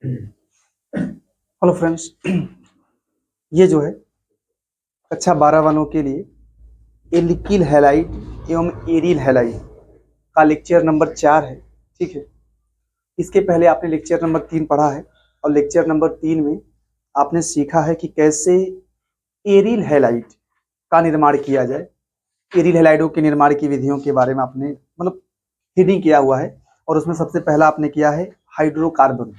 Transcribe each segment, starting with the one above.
Hello friends. ये जो है कक्षा 12 वालों के लिए एल्किल हैलाइड एवं एरिल हैलाइड का लेक्चर नंबर 4 है। ठीक है, इसके पहले आपने लेक्चर नंबर 3 पढ़ा है और लेक्चर नंबर 3 में आपने सीखा है कि कैसे एरिल हैलाइड का निर्माण किया जाए। एरिल हैलाइडों के निर्माण की विधियों के बारे में आपने मतलब हीडिंग किया हुआ है और उसमें सबसे पहला आपने किया है हाइड्रोकार्बन,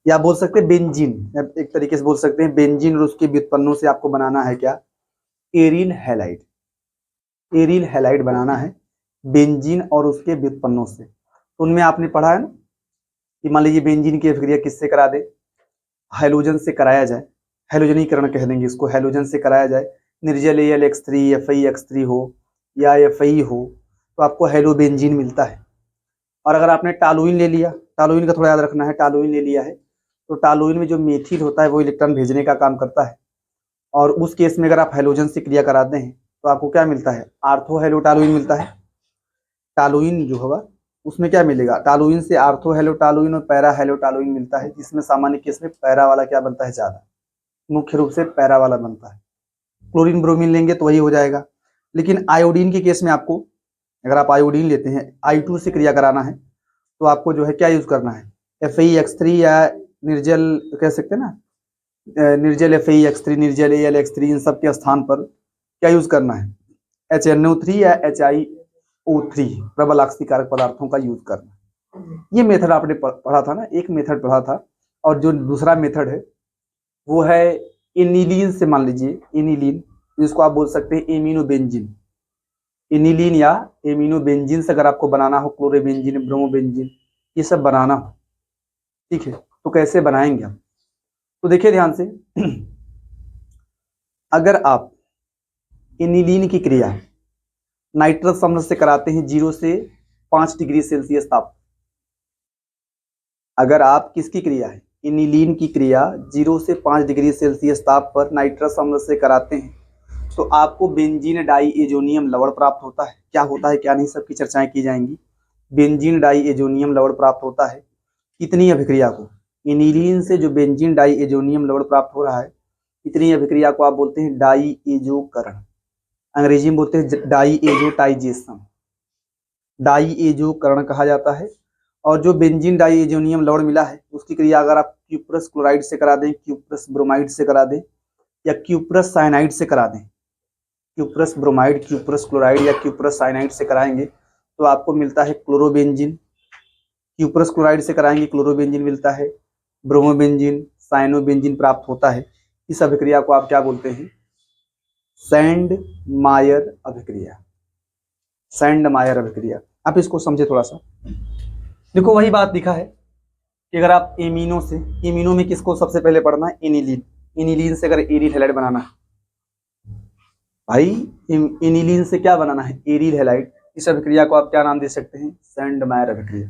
या बोल सकते हैं बेंजीन। एक तरीके से बोल सकते हैं बेंजीन और उसके व्युत्पन्नों से आपको बनाना है क्या, एरिल हैलाइड। एरिल हैलाइड बनाना है बेंजीन और उसके व्युत्पन्नों से। तो उनमें आपने पढ़ा है ना कि मान लीजिए बेंजीन की अभिक्रिया किससे करा दे, हैलोजन से कराया जाए, हैलोजनीकरण कह देंगे इसको, हैलोजन से कराया जाए, निर्जल AlX3 FeX3 हो या Fe हो तो आपको हैलोबेंजीन मिलता है। और अगर आपने टालुइन ले लिया, टालुइन का थोड़ा याद रखना है, टालुइन ले लिया है तो टालुइन में जो मेथिल होता है वो इलेक्ट्रॉन भेजने का काम करता है। और उस केस में अगर आप हैलोजन से क्रिया कराते हैं तो आपको क्या मिलता है, आर्थो हैलोटालुइन मिलता है। टालुइन जो होगा उसमें क्या मिलेगा, टालुइन से आर्थो हैलोटालुइन और पैरा हैलोटालुइन मिलता है, जिसमें सामान्य केस में पैरा वाला क्या बनता है, ज्यादा मुख्य रूप से पैरा वाला बनता है। क्लोरीन ब्रोमीन लेंगे तो वही हो जाएगा। लेकिन आयोडीन के केस में आपको, अगर आप आयोडीन लेते हैं I2 से क्रिया कराना है तो आपको जो है क्या यूज करना है, FeX3 या निर्जल कह सकते हैं ना, निर्जल FeX3 निर्जल AlX3 इन सब के स्थान पर क्या यूज करना है, HNO3 या HiO3 प्रबल ऑक्सीकारक पदार्थों का यूज करना। ये मेथड आपने पढ़ा था ना, एक मेथड पढ़ा था। और जो दूसरा मेथड है वो है एनिलीन से, मान लीजिए एनिलीन, जिसको आप बोल सकते हैं एमिनोबेंजीन। एनिलीन या एमिनोबेंजीन से अगर आपको बनाना हो, क्लोरोबेंजीन ब्रोमोबेंजीन ये सब बनाना हो, ठीक है, तो कैसे बनाएंगे हम, तो देखिए ध्यान से। अगर आप एनिलीन की क्रिया नाइट्रस अम्ल से कराते हैं 0 से 5 डिग्री सेल्सियस ताप, अगर आप किसकी क्रिया है, एनिलीन की क्रिया 0 से 5 डिग्री सेल्सियस ताप पर नाइट्रस अम्ल से कराते हैं तो आपको बेंजीन डाई एजोनियम लवण प्राप्त होता है। क्या होता है क्या नहीं, सबकी चर्चाएं की जाएंगी। बेंजीन डाई एजोनियम लवण प्राप्त होता है। कितनी अभिक्रिया को, एनिलीन से जो बेंजीन डाई एजोनियम लवण प्राप्त हो रहा है, इतनी अभिक्रिया को आप बोलते हैं डाई एजोकरण। अंग्रेजी में बोलते हैं डाई एजोटाइजेशन, डाई एजोकरण कहा जाता है। और जो बेंजीन डाई एजोनियम लवण मिला है उसकी क्रिया अगर आप क्यूप्रस क्लोराइड से करा दें, क्यूप्रस ब्रोमाइड से करा दें या क्यूप्रस साइनाइड से करा दें, क्यूप्रस ब्रोमाइड, क्यूप्रस क्लोराइड या क्यूप्रस साइनाइड से कराएंगे तो आपको मिलता है क्लोरोबेंजीन। क्यूप्रस क्लोराइड से कराएंगे क्लोरोबेंजीन मिलता है, ब्रोमोबेंजीन साइनोबेंजीन प्राप्त होता है। इस अभिक्रिया को आप क्या बोलते हैं, सैंड मायर अभिक्रिया। सैंड मायर अभिक्रिया, आप इसको समझे थोड़ा सा। देखो वही बात लिखा है कि अगर आप एमिनो से, एमिनो में किसको सबसे पहले पढ़ना है, एनिलीन। एनिलीन से अगर एरिल हैलाइड बनाना है भाई, एनिलीन से क्या बनाना है, एरिल हैलाइड। इस अभिक्रिया को आप क्या नाम दे सकते हैं, सैंड मायर अभिक्रिया।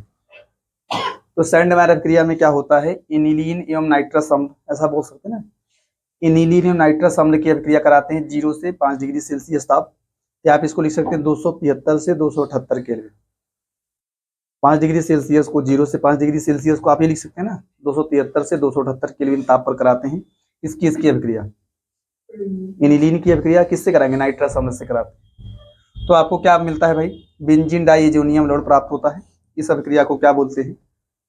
तो सैंड मायर अभिक्रिया में क्या होता है, एनिलीन एवं नाइट्रस अम्ल, ऐसा बोल सकते हैं ना, एनिलीन एवं नाइट्रस अम्ल की अभिक्रिया कराते हैं 0 से 5 डिग्री सेल्सियस ताप, या आप इसको लिख सकते हैं 273 से 278 केल्विन। 5 डिग्री सेल्सियस को, 0 से 5 डिग्री सेल्सियस को आप ये लिख सकते हैं ना, 273 से 278 केल्विन ताप पर कराते हैं। इसकी अभिक्रिया, एनिलीन की अभिक्रिया किससे कराएंगे, नाइट्रस अम्ल से कराते हैं। तो आपको क्या मिलता है भाई, बेंजीन डाई एजोनियम लवण प्राप्त होता है। इस अभिक्रिया को क्या बोलते हैं,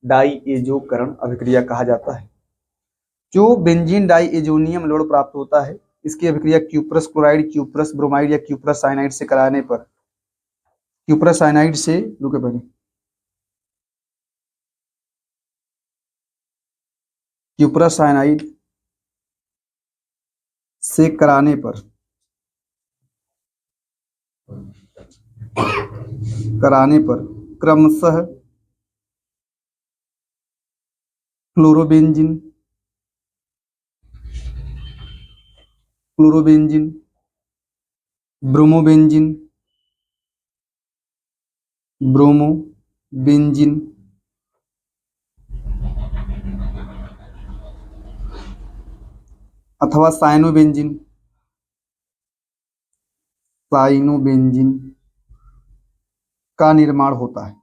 डाई एजोकरण अभिक्रिया कहा जाता है। जो बेंजीन डाई एजोनियम लवण प्राप्त होता है इसकी अभिक्रिया क्यूप्रस क्लोराइड, क्यूप्रस ब्रोमाइड या क्यूप्रस साइनाइड से कराने पर, क्यूप्रस साइनाइड से, रुके पहले, क्यूप्रस साइनाइड से कराने पर, क्रमशः क्लोरोबेंजीन, ब्रोमोबेंजीन, ब्रोमोबेंजीन अथवा साइनोबेंजीन, का निर्माण होता है,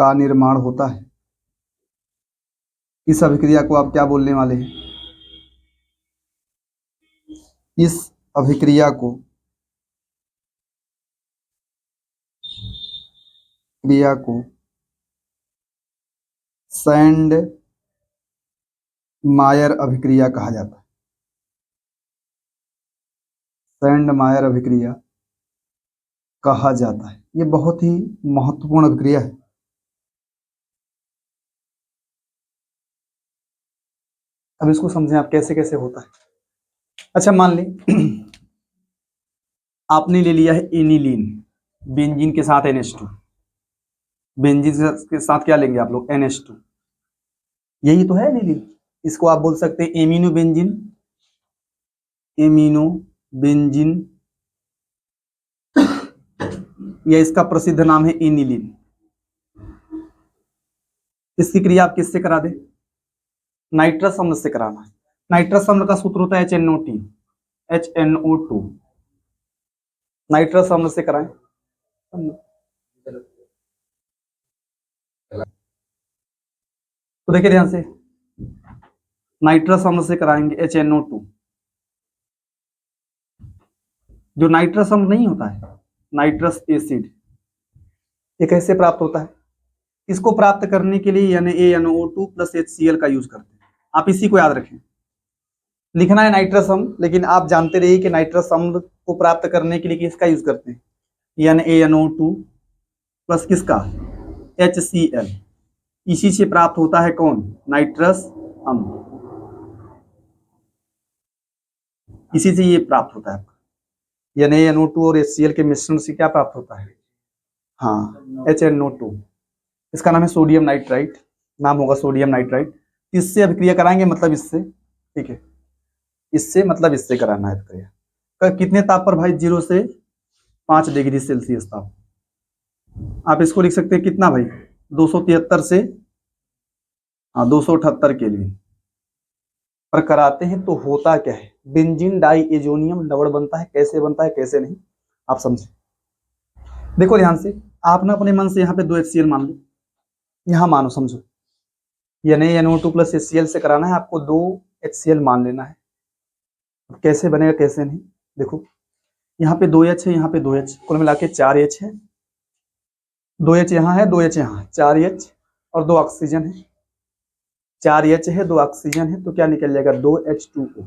का निर्माण होता है। इस अभिक्रिया को आप क्या बोलने वाले हैं? इस अभिक्रिया को सैंड मायर अभिक्रिया कहा जाता है। सैंड मायर अभिक्रिया कहा जाता है। ये बहुत ही महत्वपूर्ण अभिक्रिया है। अब इसको समझें आप कैसे कैसे होता है। अच्छा मान ली आपने ले लिया है एनिलीन, बेंजीन के साथ NH2। बेंजीन के साथ क्या लेंगे आप लोग? NH2। यही तो है एनिलीन। इसको आप बोल सकते हैं एमिनो बेंजीन, या इसका प्रसिद्ध नाम है एनिलीन। इसकी क्रिया आप किससे करा दे? नाइट्रस अम्ल से कराना है। नाइट्रस अम्ल का सूत्र होता है HNO2। नाइट्रस अम्ल से कराएं। तो देखिए ध्यान से, नाइट्रस अम्ल से कराएंगे HNO2। जो नाइट्रस अम्ल नहीं होता है, नाइट्रस एसिड, ये कैसे प्राप्त होता है? इसको प्राप्त करने के लिए NaNO2 प्लस HCl का यूज करते हैं। आप इसी को याद रखें। लिखना है नाइट्रस अम्ल, लेकिन आप जानते रहिए कि नाइट्रस अम्ल को प्राप्त करने के लिए किसका यूज करते हैं? NaNO2 प्लस किसका? HCl। इसी से प्राप्त होता है कौन? नाइट्रस अम्ल। इसी से ये प्राप्त होता है। NaNO2 और HCl के मिश्रण से क्या प्राप्त होता है? हाँ, HNO2। इसका नाम है सोडियम नाइट्राइट, नाम होगा सोडियम नाइट्राइट। इससे अभिक्रिया कराएंगे, मतलब इससे, ठीक है, इससे मतलब इससे कराना है अभिक्रिया। कितने ताप पर भाई? 0 से 5 डिग्री सेल्सियस ताप। आप इसको लिख सकते हैं कितना भाई? 273 से 278 केल्विन पर कराते हैं। तो होता क्या है? बेंजीन डाई एजोनियम लवण बनता है। कैसे बनता है, कैसे नहीं, आप समझे। देखो ध्यान से, आप ना अपने मन से यहाँ पे 2 HCl मान लो, यहाँ मानो, समझो। NaNO2 प्लस HCl से कराना है आपको, 2 HCl मान लेना है। कैसे बनेगा कैसे नहीं, देखो यहाँ पे 2H है, यहाँ पे 2H, कुल मिला के 4H है। 2H यहाँ है, 2H यहाँ, 4H और 2 ऑक्सीजन है। 4H है, 2 ऑक्सीजन है, तो क्या निकल जाएगा? 2H2O।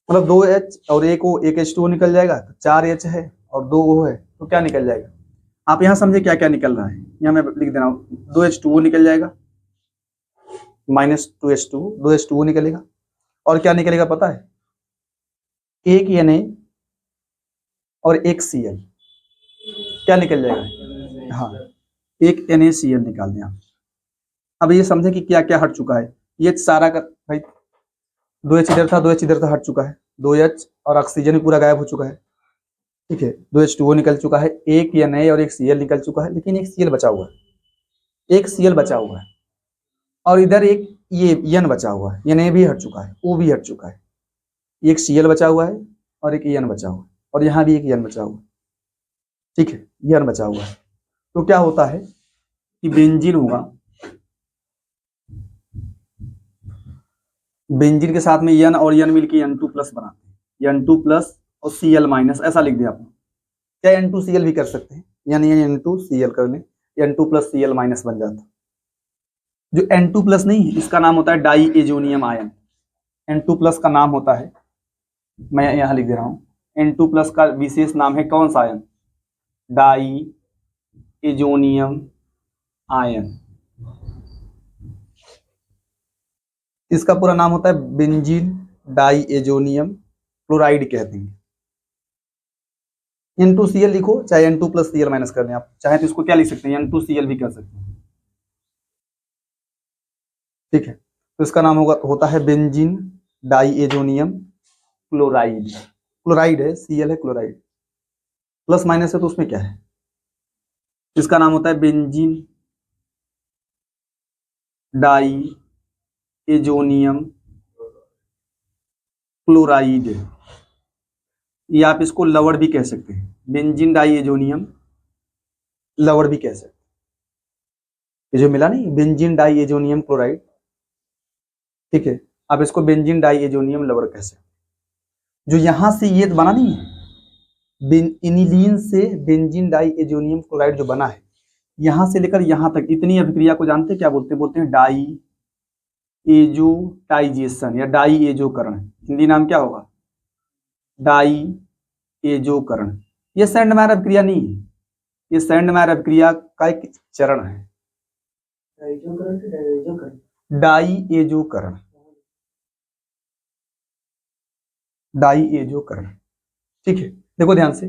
मतलब 2H और एक O, एक H2O निकल जाएगा। तो 4H है और 2 O है, तो क्या निकल जाएगा? आप यहाँ समझे क्या क्या निकल रहा है। यहाँ मैं लिख दे रहा हूँ, 2H2O निकल जाएगा, -2H2O, 2H2O निकलेगा। और क्या निकलेगा पता है? एक Na और एक Cl। क्या निकल जाएगा? हाँ, एक NaCl निकाल दें आप। अब ये समझे कि क्या क्या हट चुका है। ये सारा का भाई 2H इधर था, 2H इधर था, हट चुका है। 2H और ऑक्सीजन भी पूरा गायब हो चुका है, ठीक है। 2H2O निकल चुका है, एक Na और एक Cl निकल चुका है, लेकिन एक Cl बचा हुआ है, एक Cl बचा हुआ है। और इधर एक ये N बचा हुआ है, Na भी हट चुका है, O भी हट चुका है। एक Cl बचा हुआ है और एक N बचा हुआ है, और यहाँ भी एक N बचा हुआ है, ठीक है, N बचा हुआ है। तो क्या होता है कि बेंजीन होगा, बेंजीन के साथ में N और N मिलकर N2 प्लस बनाते हैं, N2 प्लस और Cl माइनस, ऐसा लिख दिया आपने। क्या N2Cl भी कर सकते हैं, यानी N2Cl कर लें, N2 प्लस Cl माइनस बन जाता है। जो N2 प्लस नहीं है, इसका नाम होता है die azonium ion. N2 plus का नाम होता है, मैं यहाँ लिख दे रहा हूँ, N2 प्लस का विशेष नाम है कौन सा आयन? Die azonium ion. इसका पूरा नाम होता है बेंजीन डाई एजोनियम क्लोराइड कहते हैं। N2Cl लिखो, चाहे N2 प्लस Cl माइनस कर दें आप, चाहे तो इसको क्या लिख सकते हैं? N2Cl भी कर सकते हैं, ठीक है। तो इसका नाम होता है benzene diazonium chloride. Chloride है, Cl है, क्लोराइड। प्लस माइनस है तो उसमें क्या है? इसका नाम होता है बेंजीन डाई एजोनियम क्लोराइड, या आप इसको लवण भी कह सकते हैं, बेंजीन डाई एजोनियम लवण भी कह सकते हैं। ये जो मिला नहीं बेंजीन डाई एजोनियम क्लोराइड, ठीक है, आप इसको बेंजीन डाई एजोनियम लवण कह सकते हैं। जो यहां से ये बना नहीं है इनिलीन से बेंजीन डाई एजोनियम क्लोराइड जो बना है, यहां से लेकर यहां तक इतनी अभिक्रिया को जानते हैं क्या बोलते हैं? बोलते हैं डाई एजोटाइजेशन या डाई एजोकरण। हिंदी नाम क्या होगा? डाई एजोकरण। ये सैंडमायर अभिक्रिया नहीं है, ये सैंडमायर अभिक्रिया का एक चरण है। डाई एजोकरण, डाई एजोकरण, ठीक है। देखो ध्यान से,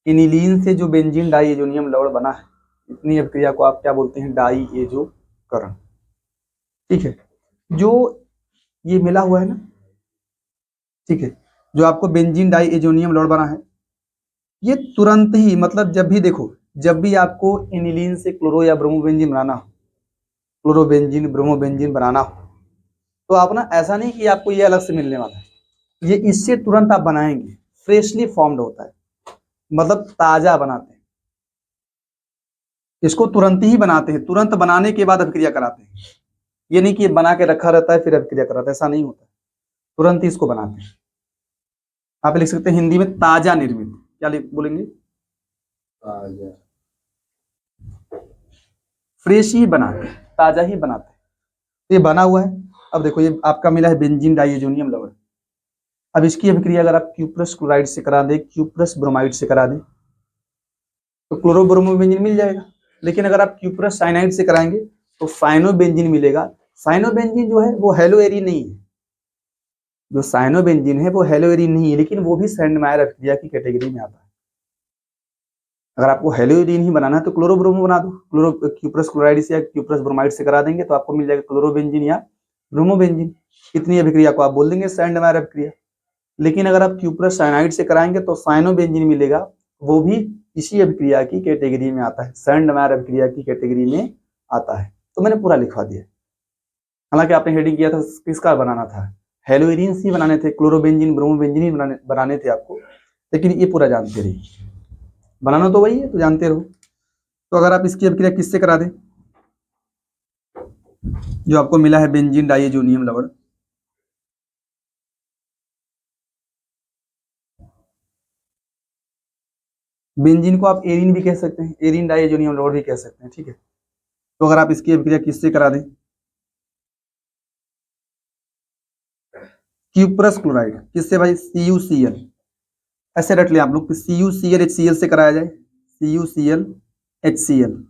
इनिलीन से जो बेंजीन डाई एजोनियम लवण बना है, इतनी अभिक्रिया को आप क्या बोलते हैं? डाई एजोकरण, ठीक है। जो ये मिला हुआ है ना, ठीक है, जो आपको बेंजीन डाई एजोनियम लवण बना है, ये तुरंत ही मतलब जब भी देखो, जब भी आपको इनिलीन से क्लोरो या ब्रोमोबेंजीन बनाना हो, क्लोरोबेंजीन ब्रोमोबेंजीन बनाना हो, तो आप ना ऐसा नहीं कि आपको ये अलग से मिलने वाला है, ये इससे तुरंत आप बनाएंगे, फ्रेशली फॉर्म्ड होता है, मतलब ताजा बनाते हैं इसको, तुरंत ही बनाते हैं, तुरंत बनाने के बाद अभिक्रिया कराते हैं। ये नहीं कि बना के रखा रहता है फिर अभिक्रिया कराते हैं, ऐसा नहीं होता, तुरंत ही इसको बनाते हैं। आप लिख सकते हैं हिंदी में ताजा निर्मित, क्या बोलेंगे? ताजा, फ्रेश ही बनाते, ताजा ही बनाते हैं। ये बना हुआ है। अब देखो ये आपका मिला है बेंजीन डाई एजोनियम लवण। अब इसकी अभिक्रिया अगर आप क्यूप्रस क्लोराइड से करा दें, क्यूप्रस ब्रोमाइड से करा दें, तो क्लोरोब्रोमोबेंजीन मिल जाएगा। लेकिन अगर आप क्यूप्रस साइनाइड से कराएंगे तो साइनोबेंजीन मिलेगा। साइनोबेंजीन जो है वो हेलोएरीन नहीं है, जो साइनोबेंजीन है वो हेलोएरीन नहीं है, लेकिन वो भी सैंडमायर अभिक्रिया की कैटेगरी में आता है। अगर आपको हेलोएरीन ही बनाना है तो क्लोरोब्रोमो बना दो, क्यूप्रस क्लोराइड से या क्यूप्रस ब्रोमाइड से करा देंगे तो आपको मिल जाएगा क्लोरोबेंजीन या ब्रोमोबेंजीन। इतनी अभिक्रिया को आप बोल देंगे सैंडमायर अभिक्रिया। लेकिन अगर आप क्यूप्रस साइनाइड से कराएंगे तो साइनोबेंजीन मिलेगा, वो भी इसी अभिक्रिया की कैटेगरी में आता है, सैंडमायर अभिक्रिया की कैटेगरी में आता है। तो मैंने पूरा लिखवा दिया। हालांकि आपने हेडिंग किया था किसका बनाना था, हेलोएरीन ही बनाने थे, क्लोरोबेंजीन ब्रोमोबेंजीन ही बनाने थे आपको, लेकिन ये पूरा जानते रहिए, बनाना तो वही है तो जानते रहो। तो अगर आप इसकी अभिक्रिया किससे करा दें, जो आपको मिला है बेंजीन डाई एजोनियम लवण, बेंजीन को आप एरीन भी कह सकते हैं, एरीन डाई एजोनियम लवण भी कह सकते हैं, ठीक है। तो अगर आप इसकी अभिक्रिया किससे करा दें, क्यूप्रस क्लोराइड, किससे भाई? CuCl, ऐसे रट ले आप लोग, CuCl HCl से कराया जाए, CuCl HCl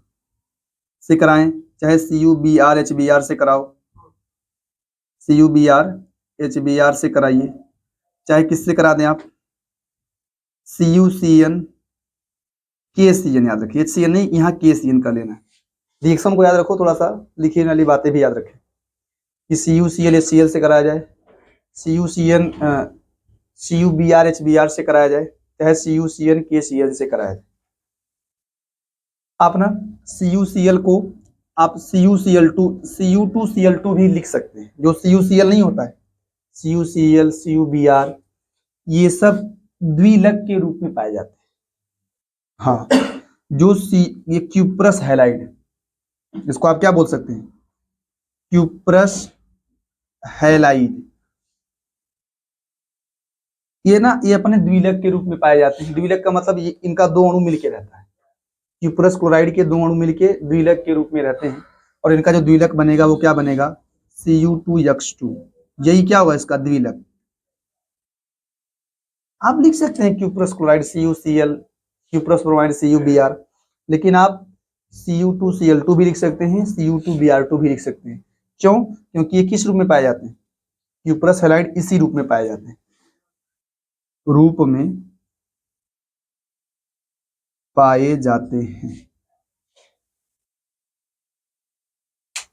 से कराएं, चाहे CuBr HBr से कराओ, CuBr HBr से कराइए, चाहे किससे करा दें आप, CuCN KCN, याद रखिए HCl नहीं, यहाँ KCN का लेना है। रिएक्शन को याद रखो, थोड़ा सा लिखी वाली बातें भी याद रखें कि CuCl HCl से कराया जाए, CuCN CuBr HBr से कराया जाए, चाहे CuCN KCN से कराया जाए। आप ना CuCl को आप Cu2Cl2 भी लिख सकते हैं, जो CuCl नहीं होता है, CuCl CuBr ये सब द्विलक के रूप में पाए जाते हैं। हाँ, जो ये क्यूप्रस हैलाइड, इसको आप क्या बोल सकते हैं? क्यूप्रस हैलाइड, ये ना ये अपने द्विलक के रूप में पाए जाते हैं। द्विलक का मतलब ये इनका दो अणु मिलके रहता है, क्यूप्रस क्लोराइड के दो अणु मिलके द्विलक के रूप में रहते हैं, और इनका जो द्विलक बनेगा वो क्या बनेगा? Cu2X2, यही क्या हुआ इसका द्विलक। आप लिख सकते हैं cuprous chloride CuCl, cuprous bromide CuBr, लेकिन आप Cu2Cl2 भी लिख सकते हैं, Cu2Br2 भी लिख सकते हैं। क्यों? क्योंकि ये किस रूप में पाए जाते हैं? क्यूप्रस हैलाइड इसी रूप में पाए जाते हैं, रूप में पाए जाते हैं।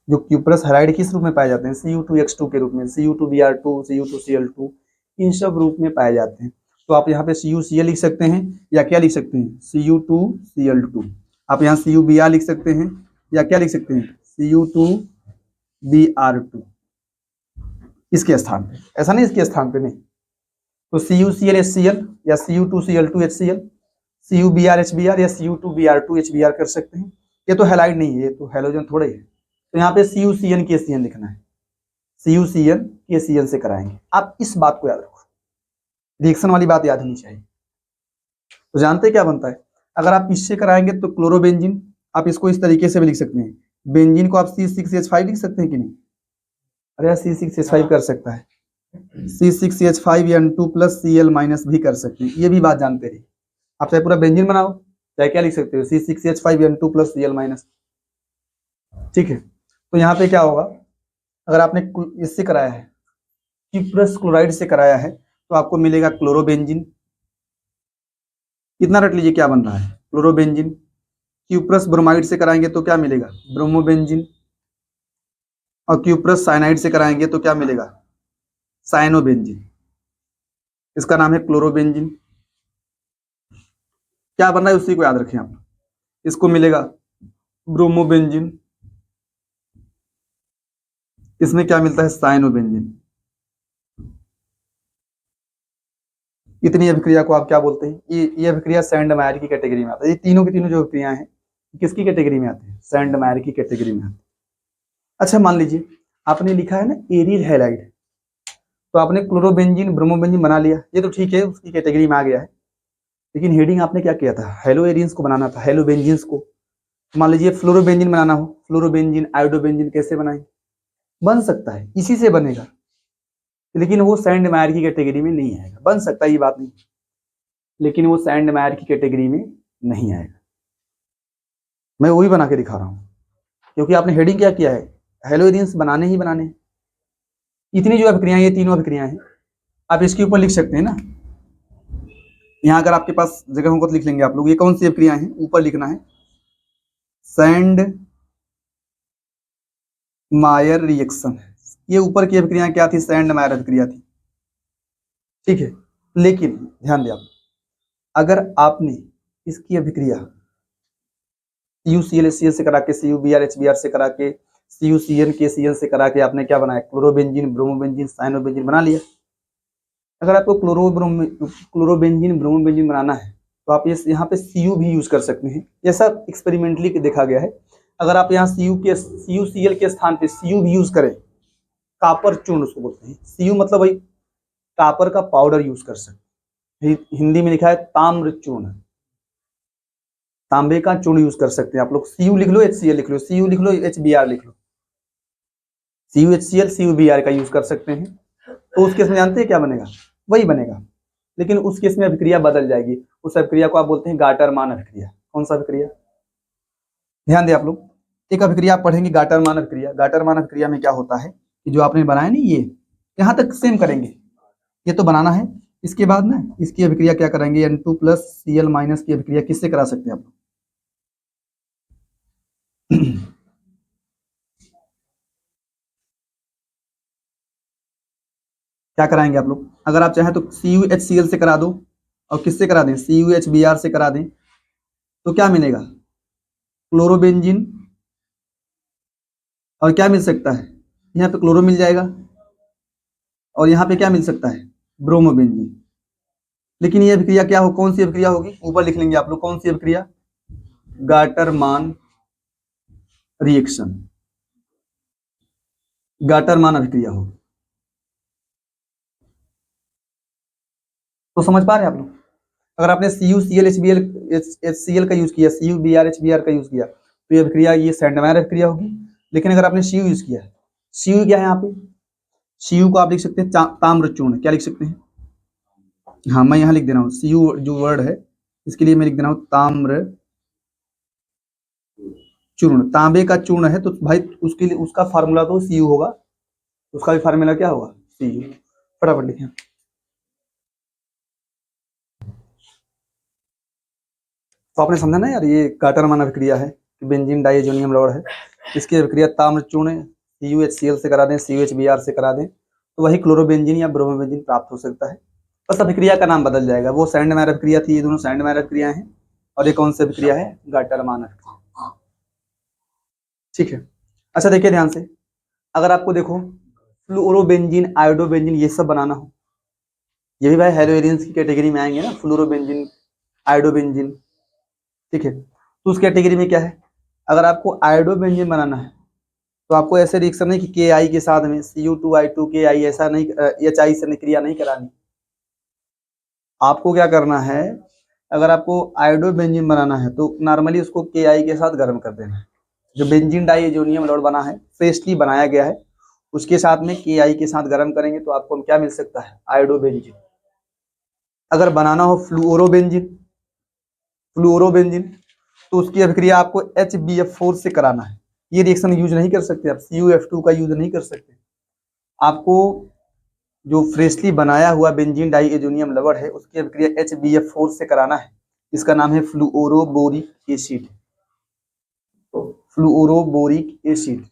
जो क्यूप्रस हैलाइड किस रूप में पाए जाते हैं? Cu2X2 के रूप में, Cu2Br2, Cu2Cl2, इन सब रूप में पाए जाते हैं। तो आप यहाँ पे CuCl लिख सकते हैं या क्या लिख सकते हैं? Cu2Cl2। आप यहाँ CuBr लिख सकते हैं या क्या लिख सकते हैं? Cu2Br2 इसके स्थान पे, ऐसा नहीं इसके स्थान पे नहीं। तो CuCl HCl या Cu2Cl2 HCl, CuBr HBr या Cu2Br2 HBr कर सकते हैं। ये तो हैलाइड नहीं है, ये तो हैलोजन थोड़े है। तो यहाँ पे CuCN KCN लिखना है, CuCN KCN से कराएंगे। आप इस बात को याद रखो, रिएक्शन वाली बात याद होनी चाहिए। तो जानते क्या बनता है, अगर आप इससे कराएंगे तो क्लोरोबेंजीन, आप इसको इस तरीके से भी लिख सकते हैं, बेंजीन को आप C6H5 लिख सकते हैं कि नहीं? अरे यार C6H5 कर सकता है, C6H5N2 प्लस Cl माइनस भी कर सकते हैं, ये भी बात जानते रहिए। आप चाहे पूरा बेंजीन बनाओ, चाहे क्या लिख सकते हो, C6H5N2 प्लस Cl माइनस, ठीक है। तो यहाँ पे क्या होगा, अगर आपने इससे कराया है, क्यूप्रस क्लोराइड से कराया है, तो आपको मिलेगा क्लोरोबेंजीन। कितना रट लीजिए क्या बन रहा है, क्लोरोबेंजीन। क्यूप्रस ब्रोमाइड से कराएंगे तो क्या मिलेगा, ब्रोमोबेंजीन। और क्यूप्रस साइनाइड से कराएंगे तो क्या मिलेगा, साइनोबेंजीन। इसका नाम है क्लोरोबेंजीन। क्या बन रहा है उसी को याद रखें आप। इसको मिलेगा ब्रोमोबेंजीन, इसमें क्या मिलता है, साइनोबेंजीन। इतनी अभिक्रिया को आप क्या बोलते हैं, ये अभिक्रिया सैंडमायर की कैटेगरी में आता है। ये तीनों की तीनों जो अभिक्रियाएं हैं किसकी कैटेगरी में आती है, सैंडमायर की कैटेगरी में आती है। अच्छा मान लीजिए आपने लिखा है ना एरिल हैलाइड, तो आपने क्लोरोबेंजीन ब्रोमोबेंजीन बना लिया, ये तो ठीक है, उसकी कैटेगरी में आ गया है। लेकिन हेडिंग आपने क्या किया था, हेलो एरियंस को बनाना था, हेलो बेंजीन्स को। मान लीजिए फ्लोरोबेंजीन बनाना हो, फ्लोरोबेंजीन आयोडोबेंजीन कैसे बनाएंगे, बन सकता है, इसी से बनेगा, लेकिन वो सैंडमायर की कैटेगरी में नहीं आएगा। बन सकता है, ये बात नहीं, लेकिन वो सैंडमायर की कैटेगरी में नहीं आएगा। मैं वही बना के दिखा रहा हूँ, क्योंकि आपने हेडिंग क्या किया है, हेलो एरियंस बनाने ही बनाने। इतनी जो अभिक्रियाएं, ये तीनों अभिक्रियाएं हैं, आप इसके ऊपर लिख सकते हैं ना। यहाँ अगर आपके पास जगह होगा तो लिख लेंगे आप लोग। ये कौन सी अभिक्रियाएं हैं, ऊपर लिखना है सैंड मायर रिएक्शन। ये ऊपर की अभिक्रियाएं क्या थी, सैंड मायर अभिक्रिया थी, ठीक है। लेकिन ध्यान दें आप, अगर आपने इसकी अभिक्रिया CuCl HCl से करा के, CuBr HBr से करा के, CuCN KCN से करा के आपने क्या बनाया, क्लोरोबेंजीन ब्रोमोबेंजीन साइनोबेंजीन बना लिया। अगर आपको क्लोरोबेंजीन ब्रोमोबेंजीन बनाना है तो आप यहाँ पे Cu भी यूज कर सकते हैं, ऐसा एक्सपेरिमेंटली देखा गया है। अगर आप यहाँ CuCl के स्थान पे Cu भी यूज करें, कापर चूर्ण उसको बोलते हैं, Cu मतलब वही कापर का पाउडर यूज कर सकते हैं। हिंदी में लिखा है ताम्र चूर्ण, तांबे का चूर्ण यूज कर सकते हैं आप लोग। Cu लिख लो, HCl लिख लो, Cu लिख लो, HBr लिख लो, CuHCl CuBr का यूज कर सकते हैं। तो उस केस में जानते हैं क्या बनेगा, वही बनेगा, लेकिन उस केस में अभिक्रिया बदल जाएगी। उस अभिक्रिया को आप बोलते हैं गाटरमान अभिक्रिया। कौन सा अभिक्रिया, ध्यान दें आप लोग, एक अभिक्रिया आप पढ़ेंगे गाटरमान अभिक्रिया। गाटरमान अभिक्रिया में क्या होता है कि जो आपने बनाया नहीं, ये यहाँ तक सेम करेंगे, ये तो बनाना है। इसके बाद ना इसकी अभिक्रिया क्या करेंगे, N2 प्लस Cl माइनस की अभिक्रिया किससे करा सकते हैं आप लोग क्या कराएंगे आप लोग, अगर आप चाहें तो CuHCl से करा दो, और किससे करा दें, CuHBr से करा दें, तो क्या मिलेगा, क्लोरोबेंजीन। और क्या मिल सकता है, यहाँ पे क्लोरो मिल जाएगा, और यहाँ पे क्या मिल सकता है, ब्रोमोबेंजीन। लेकिन ये अभिक्रिया क्या हो, कौन सी अभिक्रिया होगी, ऊपर लिख लेंगे आप लोग, कौन सी अभिक्रिया, गाटरमान रिएक्शन, गाटरमान अभिक्रिया होगी। तो समझ पा रहे हैं आप लोग, अगर आपने CuCl HCl का यूज किया, CuBr HBr का यूज किया, तो ये अभिक्रिया ये सैंडमायर अभिक्रिया होगी। लेकिन अगर आपने Cu यूज किया, Cu क्या है यहाँ पे, Cu को आप लिख सकते हैं ताम्र चूर्ण। क्या लिख सकते हैं, हाँ मैं यहाँ लिख दे रहा हूँ, Cu जो वर्ड है इसके लिए मैं लिख दे रहा हूँ ताम्र चूर्ण। तांबे का चूर्ण है तो भाई उसके लिए उसका फार्मूला तो Cu होगा, उसका भी फार्मूला क्या होगा, Cu। फटाफट लिखें, तो आपने समझा ना यार, ये गाटरमान अभिक्रिया है, बेंजीन डाइएजोनियम लवण है, इसकी अभिक्रिया ताम्र चूर्ण CuHCl से करा दें, CuHBr से करा दें, तो वही क्लोरोबेंजीन या ब्रोमोबेंजीन प्राप्त हो सकता है। बस अभिक्रिया का नाम बदल जाएगा, वो सैंडमायर अभिक्रिया थी, ये दोनों सैंडमायर अभिक्रियाएं हैं, और ये कौन सी अभिक्रिया है, गाटरमान अभिक्रिया, ठीक है। अच्छा देखिए ध्यान से, अगर आपको देखो फ्लोरोबेंजीन आयोडोबेंजीन ये सब बनाना हो, ये भी भाई हेलोएरियंस की कैटेगरी में आएंगे ना, फ्लोरोबेंजीन आयोडोबेंजीन, ठीक है। तो उस कैटेगरी में क्या है, अगर आपको आयोडो बेंजीन बनाना है तो आपको ऐसे रिएक्शन नहीं कि के के साथ में Cu2I2 के ऐसा नहीं HI से क्रिया नहीं करानी। आपको क्या करना है, अगर आपको आयोडो बेंजीन बनाना है तो नॉर्मली उसको के साथ गर्म कर देना है। जो बेंजीन डाइएजोनियम लोड बना है, फ्रेशली बनाया गया है, उसके साथ में के साथ गर्म करेंगे तो आपको क्या मिल सकता है, आयोडो बेंजीन। अगर बनाना हो फ्लूओरोबेंजीन तो उसकी अभिक्रिया आपको HBF4 से कराना है। ये रिएक्शन यूज नहीं कर सकते आप, CuF2 का यूज नहीं कर सकते। आपको जो फ्रेशली बनाया हुआ बेंजीन डाइएजोनियम लवण है उसकी अभिक्रिया HBF4 से कराना है। इसका नाम है फ्लूओरोबोरिक एसिड। फ्लूओरोबोरिक एसिड,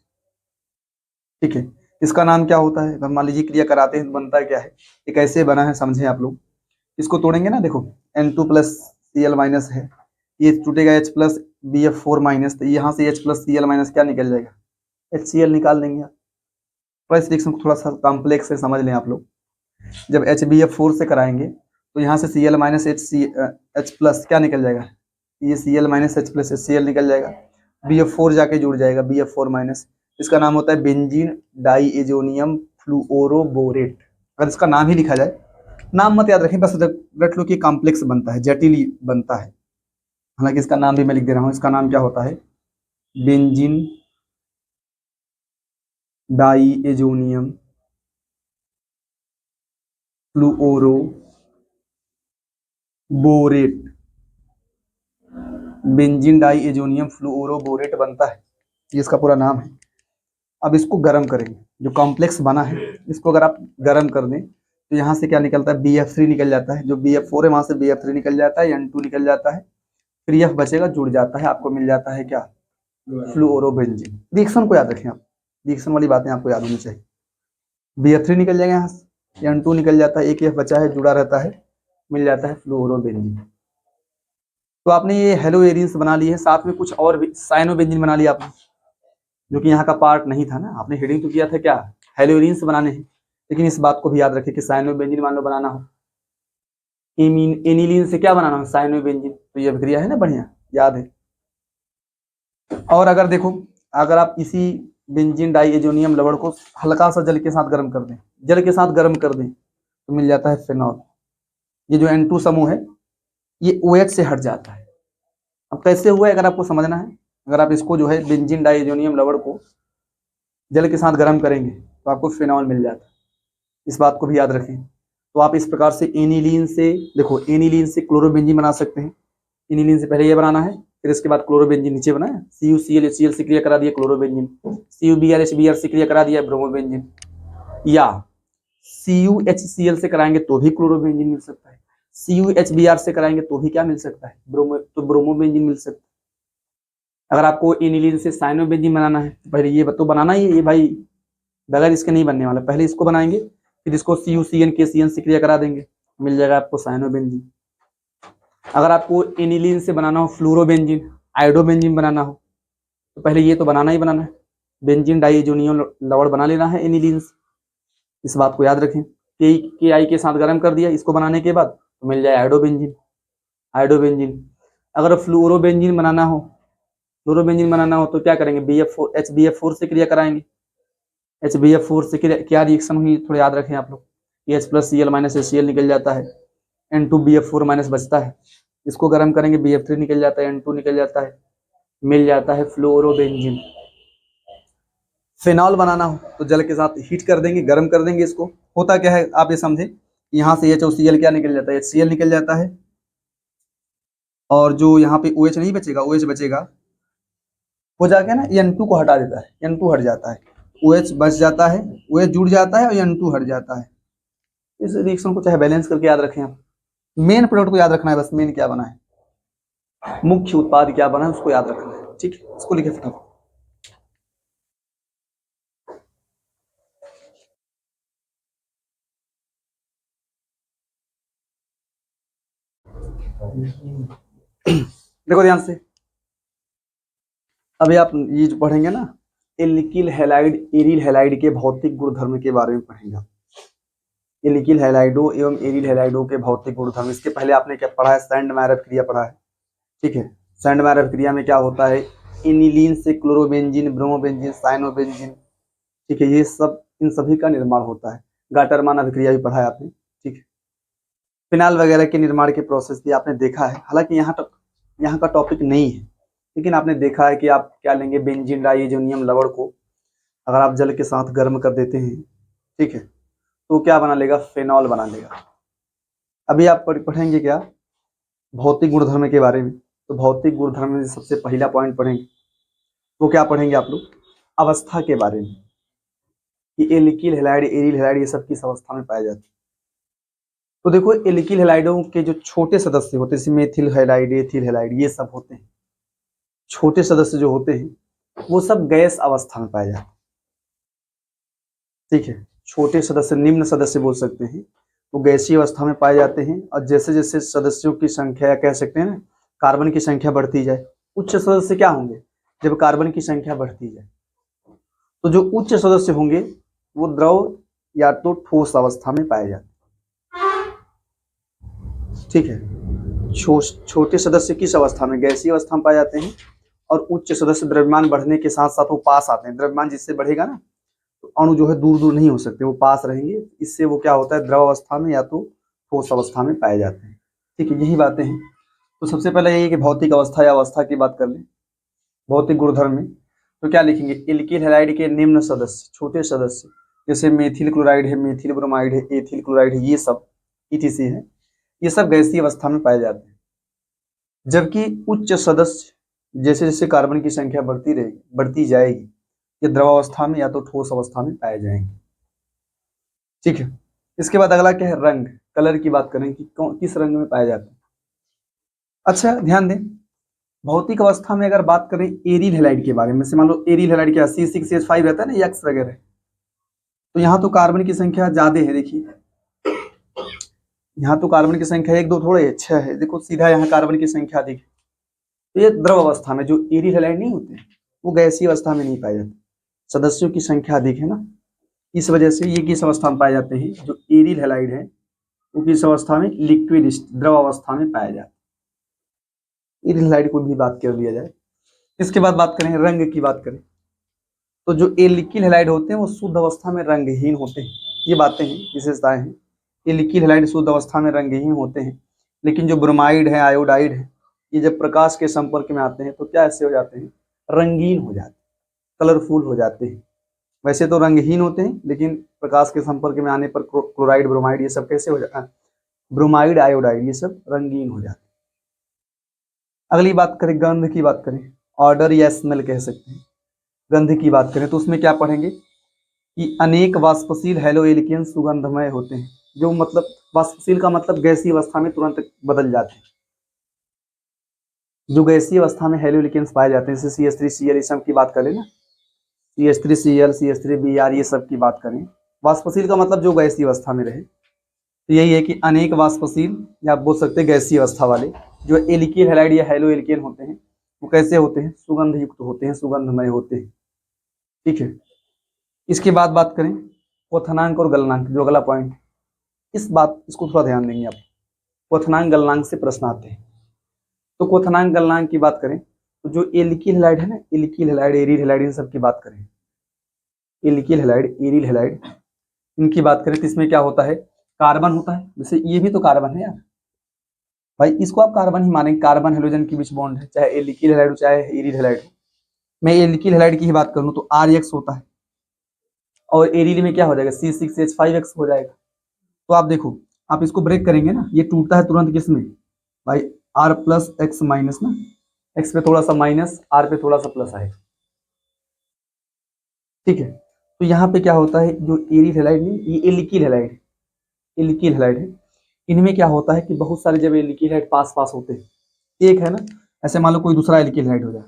ठीक है। इसका नाम क्या होता है, मान लीजिए क्रिया कराते हैं तो बनता है क्या है, ये कैसे बना है समझे आप लोग। इसको तोड़ेंगे ना, देखो N2 प्लस Cl माइनस है, ये टूटेगा H प्लस BF4 माइनस, तो यहाँ से H प्लस Cl माइनस क्या निकल जाएगा, HCl निकाल देंगे आप। तो इस रिएक्शन को थोड़ा सा कॉम्प्लेक्स से समझ लें आप लोग। जब HBF4 से कराएंगे तो यहाँ से Cl माइनस H प्लस क्या निकल जाएगा, ये Cl minus H plus HCl निकल जाएगा, BF4 जाके जुड़ जाएगा BF4 माइनस। इसका नाम होता है बेंजीन डाइएजोनियम फ्लूओरोबोरेट। अगर इसका नाम ही लिखा जाए, नाम मत याद रखें, बस रट लो कि कॉम्प्लेक्स बनता है, जटिल बनता है। हालांकि इसका नाम भी मैं लिख दे रहा हूँ, इसका नाम क्या होता है, बेंजीन डाइएजोनियम फ्लूओरोबोरेट। बेंजीन डाइएजोनियम फ्लूओरोबोरेट बनता है, ये इसका पूरा नाम है। अब इसको गर्म करेंगे, जो कॉम्प्लेक्स बना है इसको अगर आप गर्म कर दें तो यहाँ से क्या निकलता है, BF3 निकल जाता है, जो BF4 है वहां से BF3 निकल जाता है, N2 निकल जाता है, फिर F बचेगा, जुड़ जाता है, आपको मिल जाता है क्या, फ्लूओरोबेंजीन। रिएक्शन को याद रखें आप, रिएक्शन वाली बातें आपको याद होनी चाहिए। BF3 निकल जाएगा यहाँ से, N2 निकल जाता है, एक F बचा है, जुड़ा रहता है, मिल जाता है फ्लूओरोबेंजीन। तो आपने ये हेलोएरिन्स बना लिए है, साथ में कुछ और भी साइनोबेंजीन बना लिया आपने, जो कि यहाँ का पार्ट नहीं था ना। आपने हेडिंग तो किया था क्या, हेलोएरिन्स बनाने हैं, लेकिन इस बात को भी याद रखें कि साइनोबेंजीन मान लो बनाना हो, एनिलीन से क्या बनाना हो, साइनोबेंजीन, तो ये अभिक्रिया है ना, बढ़िया याद है। और अगर देखो, अगर आप इसी बेंजीन डाइएजोनियम लवण को हल्का सा जल के साथ गर्म कर दें, तो मिल जाता है फिनॉल। ये जो N2 समूह है ये OH से हट जाता है। अब कैसे हुआ है अगर आपको समझना है, अगर आप इसको जो है बेंजीन डाइएजोनियम लवण को जल के साथ गर्म करेंगे तो आपको फिनॉल मिल जाता है, इस बात को भी याद रखें। तो आप इस प्रकार से एनिलीन से, देखो एनिलीन से क्लोरोबेंजीन बना सकते हैं। एनिलीन से पहले ये बनाना है, फिर इसके बाद क्लोरोबेंजीन नीचे बनाया, CuCl से क्रिया करा दिया क्लोरोबेंजीन, CuBr से क्रिया करा दिया ब्रोमोबेंजीन, या CuHCl से कराएंगे तो भी क्लोरोबेंजीन मिल सकता है, CuHBr से कराएंगे तो भी क्या मिल सकता है, ब्रोमोबेंजीन मिल सकता है। अगर आपको एनिलीन से साइनोबेंजीन बनाना है तो पहले ये तो बनाना ही है, ये भाई बगैर इसके नहीं बनने वाला, पहले इसको बनाएंगे, फिर इसको CuCN KCN से क्रिया करा देंगे, मिल जाएगा आपको साइनोबेंजीन। अगर आपको एनिलीन से बनाना हो फ्लूरोबेंजीन, आयोडोबेंजीन बनाना हो तो पहले ये तो बनाना ही बनाना है, बेंजीन डाइएजोनियम लवण बना लेना है एनिलीन से, इस बात को याद रखें। के के साथ गर्म कर दिया, इसको बनाने के बाद तो मिल जाए आयोडोबेंजीन। अगर फ्लूरोबेंजीन बनाना हो तो क्या करेंगे, HBF4 से क्रिया कराएंगे, HBF4 से क्या रिएक्शन हुई थोड़ा याद रखें आप लोग, H plus Cl minus HCl निकल जाता है, N2BF4 माइनस बचता है, इसको गर्म करेंगे BF3 निकल जाता है, N2 निकल जाता है, मिल जाता है फ्लोरोबेंजीन। फिनॉल बनाना हो तो जल के साथ हीट कर देंगे, गर्म कर देंगे इसको, होता क्या है आप ये समझे, यहाँ से H और Cl क्या निकल जाता है, HCl निकल जाता है, और जो यहाँ पे OH नहीं बचेगा, OH बचेगा, हो जाके ना N2 को हटा देता है, N2 हट जाता है, OH बच जाता है, OH जुड़ जाता है और N2 हट जाता है। इस रिएक्शन को चाहे बैलेंस करके याद रखें आप, मेन प्रोडक्ट को याद रखना है, बस मेन क्या बना है, मुख्य उत्पाद क्या बना है उसको याद रखना है, ठीक है, इसको लिखे फटाफट। देखो ध्यान से, अभी आप ये जो पढ़ेंगे ना, एल्किल हैलाइड एरिल हैलाइड के भौतिक गुणधर्म के बारे में पढ़ेंगे। एल्किल हैलाइडो एवं एरिल हैलाइडो के भौतिक गुणधर्म, इसके पहले आपने क्या पढ़ा है, सैंडमायर क्रिया पढ़ा है, ठीक है। सैंडमायर क्रिया में क्या होता है, एनिलीन से क्लोरोबेंजीन, ब्रोमोबेंजीन, साइनोबेंजीन, ठीक है, ये सब इन सभी का निर्माण होता है। गाटरमान अभिक्रिया भी पढ़ा है आपने, ठीक है। फिनाल वगैरह के निर्माण के प्रोसेस भी आपने देखा है, हालांकि यहाँ का टॉपिक नहीं है, लेकिन आपने देखा है कि आप क्या लेंगे, बेंजीन डाइएजोनियम लवण को अगर आप जल के साथ गर्म कर देते हैं, ठीक है, तो क्या बना लेगा, फेनॉल बना लेगा। अभी आप पढ़ेंगे क्या, भौतिक गुणधर्म के बारे में। तो भौतिक गुणधर्म में सबसे पहला पॉइंट पढ़ेंगे, वो क्या पढ़ेंगे आप लोग, अवस्था के बारे में, कि एल्किल हैलाइड, एरिल हैलाइड ये सब किस अवस्था में पाए जाते हैं। तो देखो, एल्किल हैलाइडों के जो छोटे सदस्य होते हैं, जैसे मेथिल हैलाइड, एथिल हैलाइड, ये सब होते हैं, छोटे सदस्य जो होते हैं वो सब गैस अवस्था में पाए जाते हैं, ठीक है। छोटे सदस्य, निम्न सदस्य बोल सकते हैं, वो गैसीय अवस्था में पाए जाते हैं। और जैसे जैसे सदस्यों की संख्या, कह सकते हैं ना, कार्बन की संख्या बढ़ती जाए, उच्च सदस्य क्या होंगे, जब कार्बन की संख्या बढ़ती जाए, तो जो उच्च सदस्य होंगे वो द्रव या तो ठोस अवस्था में पाए जाते हैं, ठीक है। छोटे सदस्य किस अवस्था में, गैसीय अवस्था में पाए जाते हैं। और उच्च सदस्य द्रव्यमान बढ़ने के साथ साथ वो पास आते हैं, द्रव्यमान जिससे बढ़ेगा ना, तो अणु जो है दूर दूर नहीं हो सकते, वो पास रहेंगे, इससे वो क्या होता है, द्रव अवस्था में या तो ठोस अवस्था में पाए जाते हैं, ठीक है। यही बातें हैं। तो सबसे पहले यही कि भौतिक अवस्था या अवस्था की बात कर लें, भौतिक गुणधर्म में तो क्या लिखेंगे, एल्किल हैलाइड के निम्न सदस्य, छोटे सदस्य, जैसे मेथिल क्लोराइड है, मेथिल ब्रोमाइड है, एथिल क्लोराइड है, ये सब ETC है, ये सब गैसीय अवस्था में पाए जाते हैं। जबकि उच्च सदस्य, जैसे जैसे कार्बन की संख्या बढ़ती जाएगी, ये द्रवावस्था में या तो ठोस अवस्था में पाए जाएंगे, ठीक है। इसके बाद अगला क्या है, रंग, कलर की बात करें कि किस रंग में पाए जाते हैं। अच्छा ध्यान दें, भौतिक अवस्था में अगर बात करें एरिल हैलाइड के बारे में, से मान लो एरिल हैलाइड क्या C6H5 रहता है ना, X वगैरह, तो यहाँ तो कार्बन की संख्या ज्यादा है, देखिए यहाँ तो कार्बन की संख्या 1 2 थोड़े 6 है, देखो सीधा यहाँ कार्बन की संख्या अधिक है। तो ये द्रव अवस्था में, जो एरिल हैलाइड नहीं होते वो गैसीय अवस्था में नहीं पाए जाते, सदस्यों की संख्या अधिक है ना, इस वजह से ये किस अवस्था में पाए जाते हैं, जो एरिल हैलाइड है वो किस अवस्था में, लिक्विड द्रव अवस्था में पाए जाते हैं। एरिल हैलाइड को भी बात कर लिया जाए। इसके बाद बात करें रंग की बात करें, तो जो एल्किल हैलाइड होते हैं वो शुद्ध अवस्था में रंगहीन होते हैं, ये बातें हैं, विशेषताएं हैं। एल्किल हैलाइड शुद्ध अवस्था में रंगहीन होते हैं, लेकिन जो ब्रोमाइड है, आयोडाइड है, ये जब प्रकाश के संपर्क में आते हैं तो क्या ऐसे हो जाते हैं, रंगीन हो जाते हैं, कलरफुल हो जाते हैं। वैसे तो रंगहीन होते हैं, लेकिन प्रकाश के संपर्क में आने पर क्लोराइड, ब्रोमाइड, ये सब कैसे हो जाता है, ब्रोमाइड, आयोडाइड, ये सब रंगीन हो जाते हैं। अगली बात करें, गंध की बात करें, ऑर्डर या स्मेल कह सकते हैं। गंध की बात करें तो उसमें क्या पढ़ेंगे कि अनेक वाष्पशील हैलोएल्केन सुगंधमय होते हैं, जो मतलब वाष्पशील का मतलब गैसीय अवस्था में तुरंत बदल जाते हैं, जो गैसीय अवस्था में हैलोएल्केन्स पाए जाते हैं, जैसे CH3Cl, इस सब की बात करें ना, CH3Cl, CH3Br, ये सब की बात करें। वाष्पशील का मतलब जो गैसीय अवस्था में रहे, तो यही है कि अनेक वाष्पशील, या आप बोल सकते हैं गैसीय अवस्था वाले जो एल्किल हैलाइड या हैलोएल्केन होते हैं, वो कैसे होते हैं, सुगंध युक्त होते हैं, सुगंधमय होते हैं, ठीक है। इसके बाद बात करें क्वथनांक और गलनांक, जो अगला पॉइंट, इसको थोड़ा ध्यान देंगे आप। क्वथनांक गलनांक से प्रश्न आते हैं। तो क्वथनांक गलनांक की बात करें तो जो एल्किल हैलाइड है ना, एल्किल हैलाइड, एरिल हैलाइड, इन सब की बात करें, एल्किल हैलाइड, एरिल हैलाइड, इनकी बात करें तो इसमें क्या होता है, कार्बन होता है, जैसे ये भी तो कार्बन है यार भाई, इसको आप कार्बन ही मानेंगे, कार्बन हाइड्रोजन के बीच बॉन्ड है, चाहे एल्किल हैलाइड हो चाहे एरिल हैलाइड हो। मैं एल्किल हैलाइड की ही बात करूं तो RX होता है, और एरिल में क्या हो जाएगा, C6H5X हो जाएगा। तो आप देखो, आप इसको ब्रेक करेंगे ना, ये टूटता है तुरंत किसमें भाई, R+X माइनस ना, X पे थोड़ा सा माइनस, R पे थोड़ा सा प्लस आएगा, ठीक है। तो यहाँ पे क्या होता है, जो एरिल हैलाइड नहीं, ये एल्किल हैलाइड, एल्किल हैलाइड है, इनमें क्या होता है कि बहुत सारे जब एल्किल हैलाइड पास पास होते हैं, एक है ना, ऐसे मान लो कोई दूसरा एल्किल हैलाइड हो जाए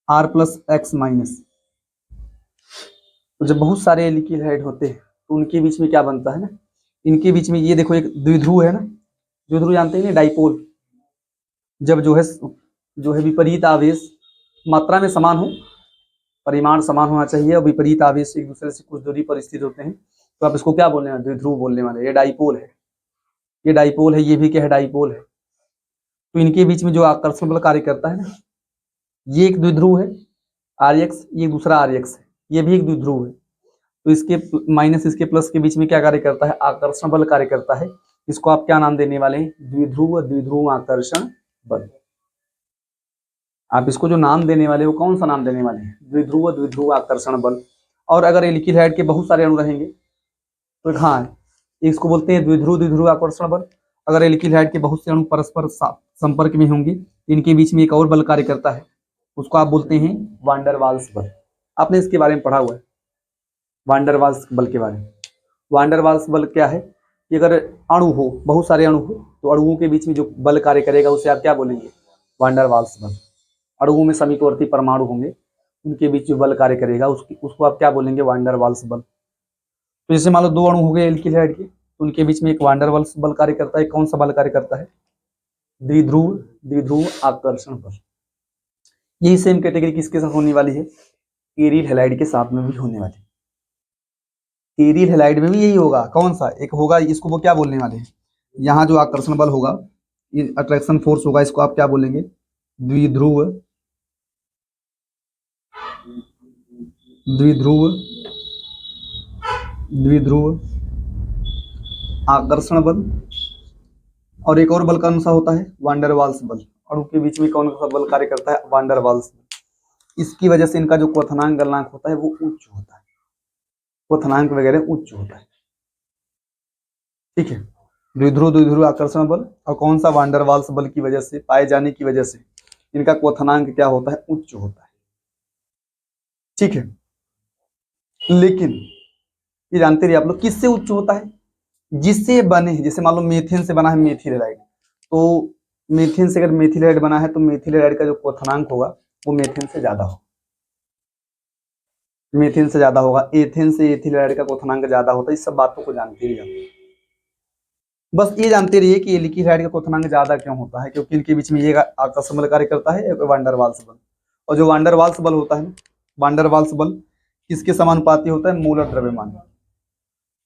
R+X माइनस, तो जब बहुत सारे एल्किल हैलाइड होते हैं तो उनके बीच में क्या बनता है ना, इनके बीच में ये देखो एक द्विध्रुव है ना, द्विध्रुव जानते हैं ना, डाइपोल, जब जो है विपरीत आवेश मात्रा में समान हो, परिमाण समान होना चाहिए, और विपरीत आवेश एक दूसरे से कुछ दूरी पर स्थित होते हैं, तो आप इसको क्या बोलने वाले, द्विध्रुव बोलने वाले, ये डाइपोल है, ये डाइपोल है, ये भी क्या है, डाइपोल है। तो इनके बीच में जो आकर्षण बल कार्य करता है ना, ये एक द्विध्रुव है RX, ये दूसरा RX है, ये भी एक द्विध्रुव है। तो इसके माइनस इसके प्लस के बीच में क्या कार्य करता है? आकर्षण बल कार्य करता है। इसको आप क्या नाम देने वाले हैं? द्विध्रुव द्विध्रुव आकर्षण बल। आप इसको जो नाम देने वाले हो, कौन सा नाम देने वाले हैं? द्विध्रुव द्विध्रुव आकर्षण बल। और अगर एल्किल हाइड के बहुत सारे अणु रहेंगे तो हाँ, इसको बोलते हैं द्विध्रुव द्विध्रुव आकर्षण बल। अगर एल्किल हाइड के बहुत से अणु परस्पर संपर्क में होंगे, इनके बीच में एक और बल कार्य करता है, उसको आप बोलते हैं वान डेर वाल्स बल। आपने इसके बारे में पढ़ा हुआ है, वान डेर वाल्स बल के बारे में। वान डेर वाल्स बल क्या है कि अगर अणु हो, बहुत सारे अणु हो, तो अणुओं के बीच में जो बल कार्य करेगा उसे आप क्या बोलेंगे? वान डेर वाल्स बल। अणुओं में समीपवर्ती परमाणु होंगे, उनके बीच जो बल कार्य करेगा उसको आप क्या बोलेंगे? वान डेर वाल्स बल। तो जैसे मान लो दो अणु हो गए एल्किल हाइड के, तो उनके बीच में एक वान डेर वाल्स बल कार्य करता है। कौन सा बल कार्य करता है? द्विध्रुव द्विध्रुव आकर्षण बल। यही सेम कैटेगरी किसके साथ होने वाली है? एरिल हैलाइड के साथ में भी होने वाली है। एरिल हैलाइड में भी यही होगा। कौन सा? एक होगा, इसको वो क्या बोलने वाले हैं? यहाँ जो आकर्षण बल होगा, ये अट्रैक्शन फोर्स होगा, इसको आप क्या बोलेंगे? द्विध्रुव द्विध्रुव द्विध्रुव आकर्षण बल। और एक और बल कौन सा होता है? वान डेर वाल्स बल। अणु के बीच में कौन सा बल कार्य करता है? वान डेर वाल्स बल। इसकी वजह से इनका जो क्वथनांक गलनांक होता है वो उच्च होता है, क्वथनांक वगैरह उच्च होता है। ठीक है, द्विध्रुव द्विध्रुव आकर्षण बल और कौन सा? वान डेर वाल्स बल की वजह से, पाए जाने की वजह से इनका क्वथनांक क्या होता है? उच्च होता है। ठीक है, लेकिन ये जानते रहिए आप लोग, किससे उच्च होता है? जिससे बने, जैसे मान लो मीथेन से बना है मेथिल हैलाइड, तो मीथेन से अगर मेथिल हैलाइड बना है तो मेथिल हैलाइड का जो क्वथनांक होगा वो मीथेन से ज्यादा होगा, मीथेन से ज्यादा होगा। एथेन से एथिल हैलाइड का क्वथनांक ज्यादा होता है। इस सब बातों को जानते रहिए। बस ये जानते रहिए कि एल्किल हाइड का क्वथनांक ज्यादा क्यों होता है, क्योंकि इनके बीच में ये आकर्षण बल कार्य करता है, वान डेर वाल्स बल। और जो वान डेर वाल्स बल होता है, वान डेर वाल्स बल किसके समानुपाती होता है? मोलर द्रव्यमान।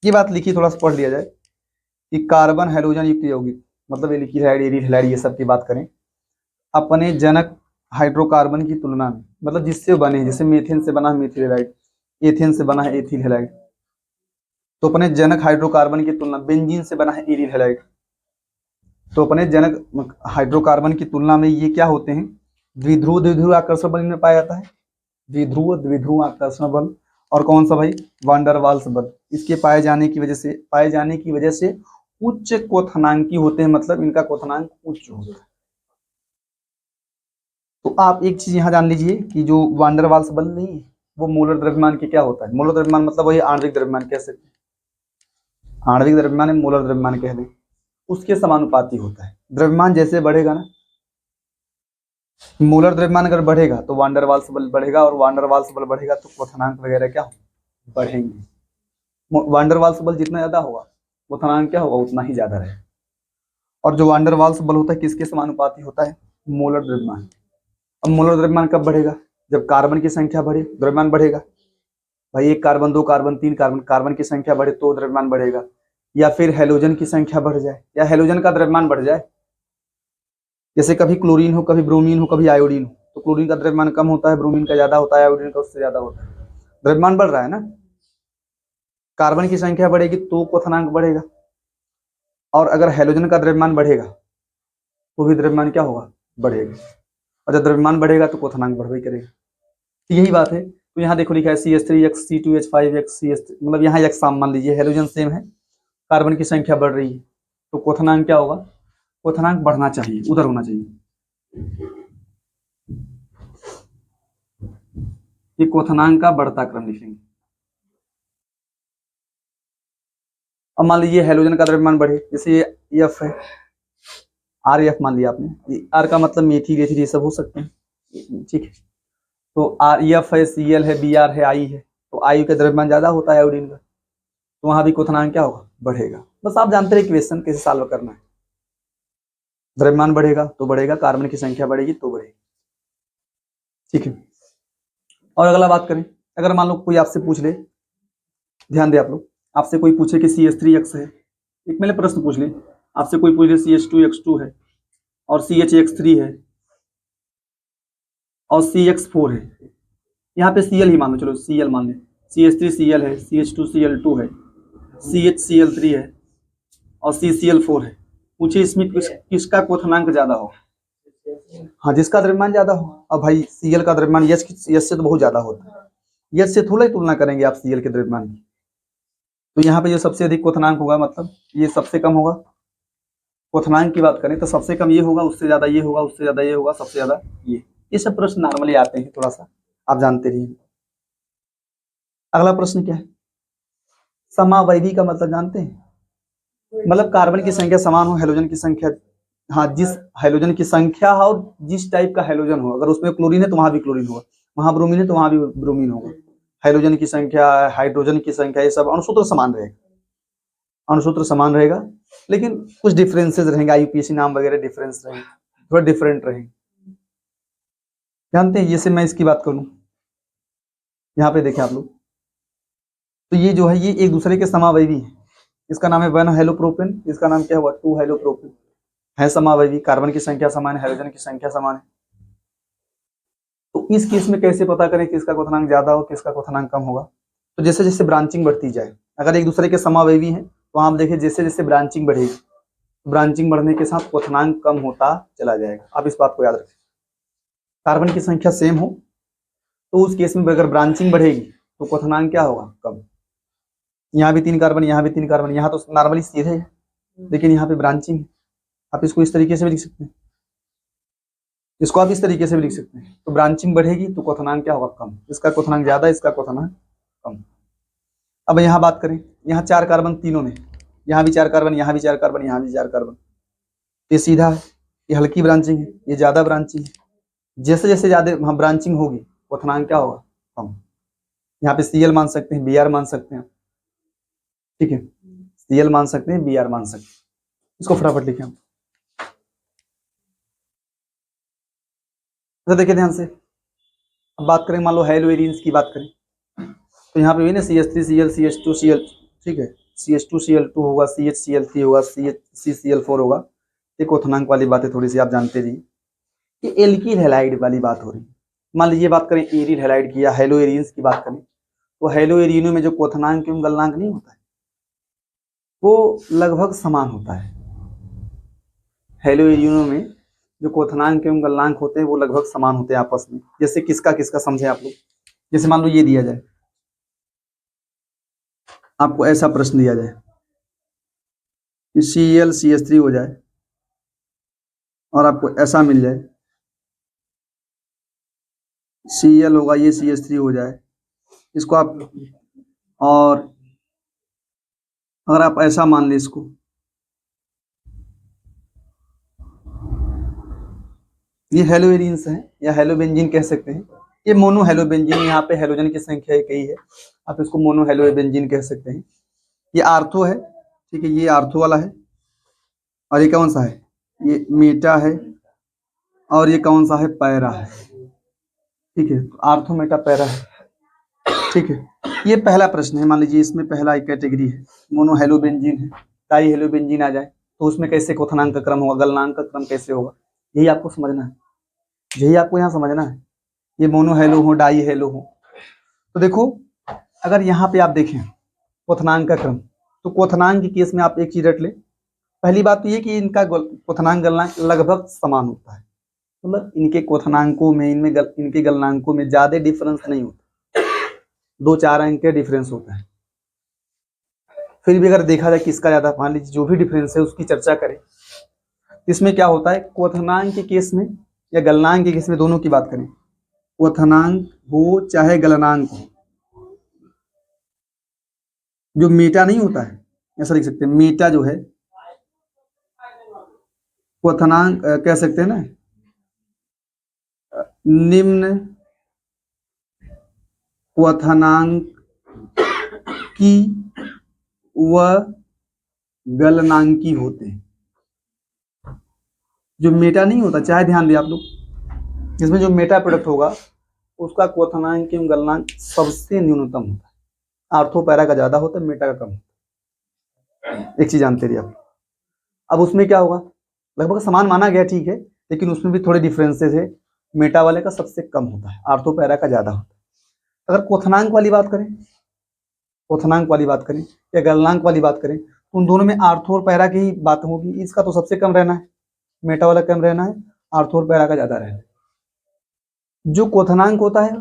ये बात लिखी, थोड़ा सा पढ़ लिया जाए कि कार्बन हाइड्रोजन युक्त यौगिक, मतलब एल्किल हाइड एरिल हैलाइड ये सब की बात करें, अपने जनक हाइड्रोकार्बन की तुलना में, मतलब जिससे बने, जैसे मीथेन से बना है मेथिल हैलाइड, एथेन से बना है एथिल हैलाइड, तो अपने जनक हाइड्रोकार्बन की तुलना, बेंजीन से बना है एरिल हैलाइड, तो अपने जनक हाइड्रोकार्बन की तुलना में ये क्या होते हैं? द्विध्रुव द्विध्रुव आकर्षण बल इनमें पाया जाता है, द्विध्रुव द्विध्रुव आकर्षण बल। और कौन सा भाई? वान डेर वाल्स बल। इसके पाए जाने की वजह से उच्च क्वथनांकी होते हैं, मतलब इनका क्वथनांक उच्च होता है। तो आप एक चीज यहाँ जान लीजिए कि जो वान डेर वाल्स बल नहीं है, वो मोलर द्रव्यमान के क्या होता है? मोलर द्रव्यमान मतलब वही आणविक द्रव्यमान कह सकते हैं, आणविक द्रव्यमान मोलर द्रव्यमान कह दें, उसके समानुपाती होता है। द्रव्यमान जैसे बढ़ेगा ना, मोलर द्रव्यमान अगर बढ़ेगा तो वान डेर वाल्स बल बढ़ेगा, और वान डेर वाल्स बल बढ़ेगा तो क्वथनांक वगैरह क्या बढ़ेंगे। वान डेर वाल्स बल जितना ज्यादा होगा, क्वथनांक क्या होगा? उतना ही ज्यादा रहेगा। और जो वान डेर वाल्स बल होता है किसके समानुपाती होता है? मोलर द्रव्यमान। अब मोलर द्रव्यमान कब बढ़ेगा? जब कार्बन की संख्या बढ़े, द्रव्यमान बढ़ेगा। भाई एक कार्बन, दो कार्बन, तीन कार्बन, कार्बन की संख्या बढ़े तो द्रव्यमान बढ़ेगा। या फिर हेलोजन की संख्या बढ़ जाए, या हेलोजन का द्रव्यमान बढ़ जाए, जैसे कभी क्लोरीन हो, कभी ब्रोमीन हो, कभी आयोडीन हो, तो क्लोरीन का द्रव्यमान कम होता है, ब्रोमीन का ज्यादा होता है, आयोडीन का उससे ज्यादा होता है। द्रव्यमान बढ़ रहा है ना, कार्बन की संख्या बढ़ेगी तो क्वथनांक बढ़ेगा। और अगर हेलोजन का द्रव्यमान बढ़ेगा तो भी द्रव्यमान क्या होगा? बढ़ेगा। और जब द्रव्यमान बढ़ेगा तो क्वथनांक बढ़ करेगा। तो यही बात है। तो यहाँ देखो लिखा है CH3X C2H5X CH3, मतलब यहाँ एक साम मान लीजिए, हेलोजन सेम है, कार्बन की संख्या बढ़ रही है, तो क्वथनांक क्या होगा? क्वथनांक बढ़ना चाहिए, उधर होना चाहिए। ये क्वथनांक का बढ़ता क्रम लिखेंगे। अब मान लीजिए हेलोजन का द्रव्यमान बढ़े, जैसे ये F है, RF मान लिया आपने, R का मतलब मेथिल एथिल ये सब हो सकते हैं। ठीक है, तो F है, Cl है, Br है, I है, तो I का द्रव्यमान ज्यादा होता है आयोडीन का, तो वहां भी क्वथनांक क्या होगा? बढ़ेगा। बस आप जानते रहे क्वेश्चन कैसे सॉल्व करना है। द्रव्यमान बढ़ेगा तो बढ़ेगा, कार्बन की संख्या बढ़ेगी तो बढ़ेगी। ठीक है, और अगला बात करें, अगर मान लो कोई आपसे पूछ ले, ध्यान दे आप लोग, आपसे कोई पूछे कि CH3X है, एक मैंने प्रश्न पूछ ले, आपसे कोई पूछ ले CH2X2 है और CHX3 है, और CH4 है। यहाँ पे Cl ही मान लो, चलो Cl मान लें, CH3 Cl है, CH2 Cl2 है, CH Cl3 है और CCl4 है। पूछिए इसमें किसका क्वथनांक ज्यादा हो? हाँ, जिसका द्रव्यमान ज्यादा हो। अब भाई Cl का द्रव्यमान H से तो बहुत ज्यादा होता है, H से थोड़ा ही तुलना करेंगे आप Cl के द्रव्यमान की। तो यहाँ पे जो सबसे अधिक क्वथनांक होगा, मतलब ये सबसे कम होगा। क्वथनांक की बात करें तो सबसे कम ये होगा, उससे ज्यादा ये होगा, उससे ज्यादा ये होगा, सबसे ज्यादा ये सब प्रश्न नॉर्मली आते हैं, थोड़ा सा आप जानते रहिए। अगला प्रश्न क्या है? समावयवी का मतलब जानते हैं? मतलब कार्बन की संख्या समान हो, हेलोजन की संख्या, हाँ, जिस हेलोजन की संख्या हो, जिस टाइप का हेलोजन हो, अगर उसमें क्लोरीन है तो वहां भी क्लोरीन होगा, वहां ब्रोमीन है तो वहां भी ब्रोमीन होगा। हेलोजन की संख्या, हाइड्रोजन की संख्या, ये सब अणुसूत्र समान रहेगा, अणुसूत्र समान रहेगा, लेकिन कुछ डिफरेंसेस रहेंगे, IUPAC नाम वगैरह डिफरेंस रहेंगे, थोड़ा डिफरेंट रहेंगे। जानते हैं, जैसे मैं इसकी बात करूं, यहाँ पे देखें आप लोग, तो ये जो है ये एक दूसरे के समावयवी है। इसका नाम है 1 हेलोप्रोपेन, इसका नाम क्या हुआ 2 हेलोप्रोपेन, है समावयवी, कार्बन की संख्या समान है, हाइड्रोजन की संख्या समान है। तो इस केस में कैसे पता करें किसका क्वथनांक ज्यादा हो, किसका क्वथनांक कम होगा? तो जैसे जैसे ब्रांचिंग बढ़ती जाए, अगर एक दूसरे के समावयवी हैं तो आप देखिए जैसे जैसे ब्रांचिंग बढ़ेगी, ब्रांचिंग बढ़ने के साथ क्वथनांक कम होता चला जाएगा। आप इस बात को याद रखें, कार्बन की संख्या सेम हो तो उस केस में अगर ब्रांचिंग बढ़ेगी तो क्वथनांक क्या होगा? कम। यहाँ भी 3 कार्बन, यहाँ भी 3 कार्बन, यहाँ तो नॉर्मली सीधे है, लेकिन यहाँ पे ब्रांचिंग है। आप इसको इस तरीके से भी लिख सकते हैं, इसको आप इस तरीके से भी लिख सकते हैं। तो ब्रांचिंग बढ़ेगी तो क्वथनांक क्या होगा? कम। इसका क्वथनांक ज्यादा, इसका क्वथनांक कम। अब यहाँ बात करें, यहाँ 4 कार्बन तीनों में, यहाँ भी 4 कार्बन, यहाँ भी 4 कार्बन, यहाँ भी 4 कार्बन, ये सीधा है, ये हल्की ब्रांचिंग है, ये ज्यादा ब्रांचिंग है। जैसे जैसे ज्यादा ब्रांचिंग होगी क्वथनांक क्या होगा? कम। यहाँ पे Cl मान सकते हैं, Br मान सकते हैं, ठीक है, Cl मान सकते हैं, Br मान सकते हैं। इसको फटाफट लिखें हम। तो देखिए ध्यान से, अब बात करें, मान लो हेलोइरिन्स की बात करें, तो यहाँ पे भी ना CH3Cl, CH2Cl, ठीक है, CH2Cl2 होगा, CHCl3 होगा, CCl4 होगा। ये क्वथनांक वाली बातें थोड़ी सी आप जानते रहिए। ये एल्किल हैलाइड वाली बात हो रही है। मान लीजिए बात करें एरिल हैलाइड की या हेलोइरिन्स की बात करें, तो हेलोइरिनो में जो क्वथनांक एवं गलनांक नहीं होता है वो लगभग समान होता है। हेलोइरिनो में जो क्वथनांक एवं गलनांक होते हैं वो लगभग समान होते हैं आपस में। जैसे किसका किसका समझे आप लोग, जैसे मान लो ये दिया जाए, आपको ऐसा प्रश्न दिया जाए कि ClCH3 हो जाए और आपको ऐसा मिल जाए, Cl होगा, ये CH3 हो जाए, इसको आप, और अगर आप ऐसा मान लें इसको, ये हेलोइरिन्स है या हेलोबेंजीन कह सकते हैं। ये मोनो हेलोबेंजीन, यहाँ पे हेलोजन की संख्या एक ही है, आप इसको मोनो हेलोबेंजीन कह सकते हैं। ये आर्थो है, ठीक है, ये आर्थो वाला है, और ये कौन सा है? ये मेटा है, और ये कौन सा है? पैरा है, ठीक है, आर्थो मेटा पैरा है, ठीक है। ये पहला प्रश्न है, मान लीजिए इसमें पहला एक कैटेगरी है मोनो हेलोबेंजीन है, डाई हेलोबेंजीन आ जाए तो उसमें कैसे क्वथनांक का क्रम होगा, गलनांक का क्रम कैसे होगा, यही आपको समझना है, यही आपको यहाँ समझना है। ये मोनो हेलो हो, डाई हेलो हो, तो देखो अगर यहाँ पे आप देखें क्वथनांक का क्रम, तो क्वथनांक के केस में आप एक चीज रट ले, पहली बात तो ये कि इनका क्वथनांक गलनांक लगभग समान होता है, मतलब इनके क्वथनांकों में, इनके गलनांकों में ज्यादा डिफरेंस नहीं होता, 2-4 अंक के डिफरेंस होता है। फिर भी अगर देखा जाए किसका ज्यादा, मान लीजिए जो भी डिफरेंस है उसकी चर्चा करें, इसमें क्या होता है, क्वथनांक के केस में या गलनांक के केस में, दोनों की बात करें, क्वथनांक हो चाहे गलनांक हो, जो मेटा नहीं होता है, ऐसा लिख सकते हैं, मेटा जो है क्वथनांक कह सकते हैं ना, निम्न क्वथनांक की व गलनांकी होते हैं। जो मेटा नहीं होता, चाहे ध्यान दें आप लोग, इसमें जो मेटा प्रोडक्ट होगा उसका क्वथनांक एवं गलनांक सबसे न्यूनतम होता है, आर्थो पैरा का ज्यादा होता है, मेटा का कम होता है। एक चीज जानते रहिए आप। अब उसमें क्या होगा, लगभग समान माना गया, ठीक है, लेकिन उसमें भी थोड़े डिफरेंसेस है। मेटा वाले का सबसे कम होता है, आर्थो पैरा का ज्यादा होता है। अगर क्वथनांक वाली बात करें, क्वथनांक वाली बात करें या गलनांक वाली बात करें, तो उन दोनों में आर्थो और पैरा की ही बात होगी। इसका तो सबसे कम रहना है, मेटा वाला कम रहना है, आर्थो और पैरा का ज्यादा रहना है। जो क्वथनांक होता है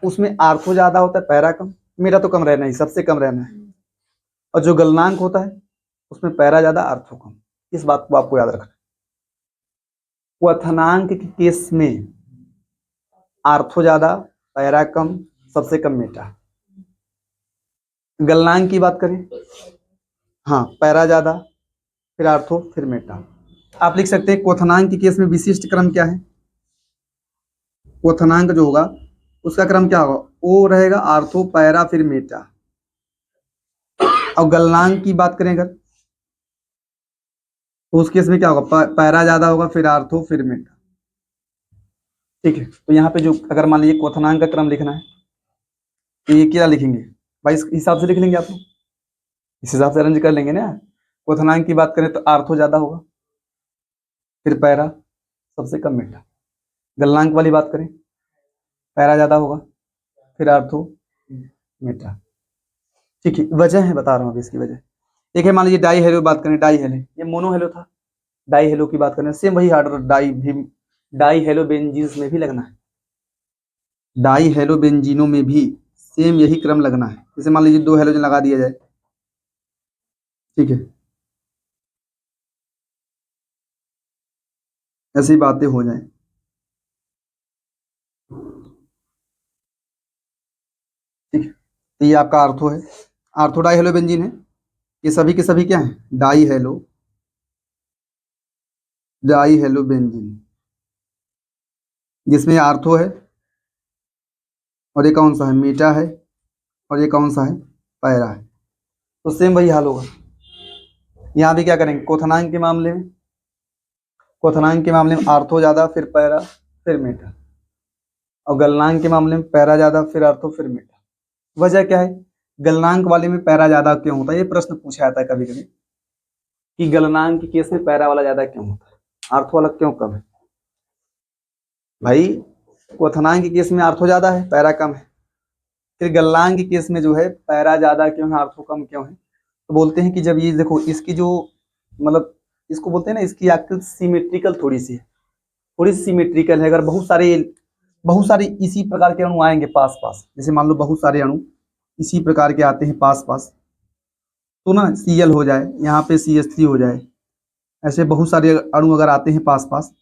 उसमें आर्थो ज्यादा होता है, पैरा कम, मेटा तो कम रहना ही, सबसे कम रहना है। और जो गलनांक होता है उसमें पैरा ज्यादा, आर्थो कम। इस बात को आपको याद रखना है। क्वथनांक के केस में आर्थो ज्यादा, पैरा कम, सबसे कम मेटा। गलनांक की बात करें, हाँ पैरा ज्यादा, फिर आर्थो, फिर मेटा। आप लिख सकते हैं क्वथनांक के केस में विशिष्ट क्रम क्या है। क्वथनांक जो होगा उसका क्रम क्या होगा, ओ रहेगा, आर्थो, पैरा, फिर मेटा। और गलनांक की बात करें अगर, तो उस केस में क्या होगा, पैरा ज्यादा होगा, फिर आर्थो, फिर मेटा। ठीक है, तो यहाँ पे जो अगर मान लीजिए क्वथनांक का क्रम लिखना है तो ये क्या लिखेंगे भाई, इस हिसाब से लिख लेंगे आप लोग, इस हिसाब से अरेंज कर लेंगे ना। क्वथनांक की बात करें तो आर्थो ज्यादा होगा, फिर पैरा, सबसे कम मेटा। गलनांक वाली बात करें, पैरा ज्यादा होगा, फिर आर्थो, मेटा। ठीक है, वजह है बता रहा हूँ अभी इसकी वजह। एक है मान लीजिए डाई हेलो बात करें, डाई हेलो, ये मोनो हेलो था, डाई हेलो की बात करें, सेम वही ऑर्डर, डाई हेलो बेंजीन्स में भी लगना है, डाई हेलो बेंजीनों में भी सेम यही क्रम लगना है। जैसे मान लीजिए 2 हेलोजन लगा दिया जाए, ठीक है, ऐसी बातें हो जाए। ठीक है, तो ये आपका आर्थो है, आर्थो डाई हेलो बेंजीन है। ये सभी के सभी क्या है, डाई हेलो बेंजीन, जिसमें आर्थो है, और ये कौन सा है, मीटा है, और ये कौन सा है, पैरा है। तो सेम वही हाल होगा। यहाँ भी क्या करेंगे, क्वथनांक के मामले में, क्वथनांक के मामले में आर्थो ज्यादा, फिर पैरा, फिर मेटा। और गलनांक के मामले में पैरा ज्यादा, फिर आर्थो, फिर मेटा। वजह क्या है, गलनांक वाले में पैरा ज्यादा क्यों होता है, ये प्रश्न पूछा जाता है कभी कभी कि गलनांक के केस में पैरा वाला ज्यादा क्यों होता है, आर्थो वाला क्यों कम है। भाई क्वथनांक के केस में आर्थो ज्यादा है, पैरा कम है, फिर गलनांक के केस में जो है पैरा ज्यादा क्यों है, आर्थो कम क्यों है। तो बोलते हैं कि जब ये देखो इसकी जो मतलब इसको बोलते हैं ना, इसकी आकृति सिमेट्रिकल थोड़ी सी है, थोड़ी सी सिमेट्रिकल है। अगर बहुत सारे इसी प्रकार के अणु आएंगे पास पास, जैसे मान लो बहुत सारे अणु इसी प्रकार के आते हैं पास पास, तो ना Cl हो जाए, यहाँ पे CH3 हो जाए, ऐसे बहुत सारे अणु अगर आते हैं पास पास,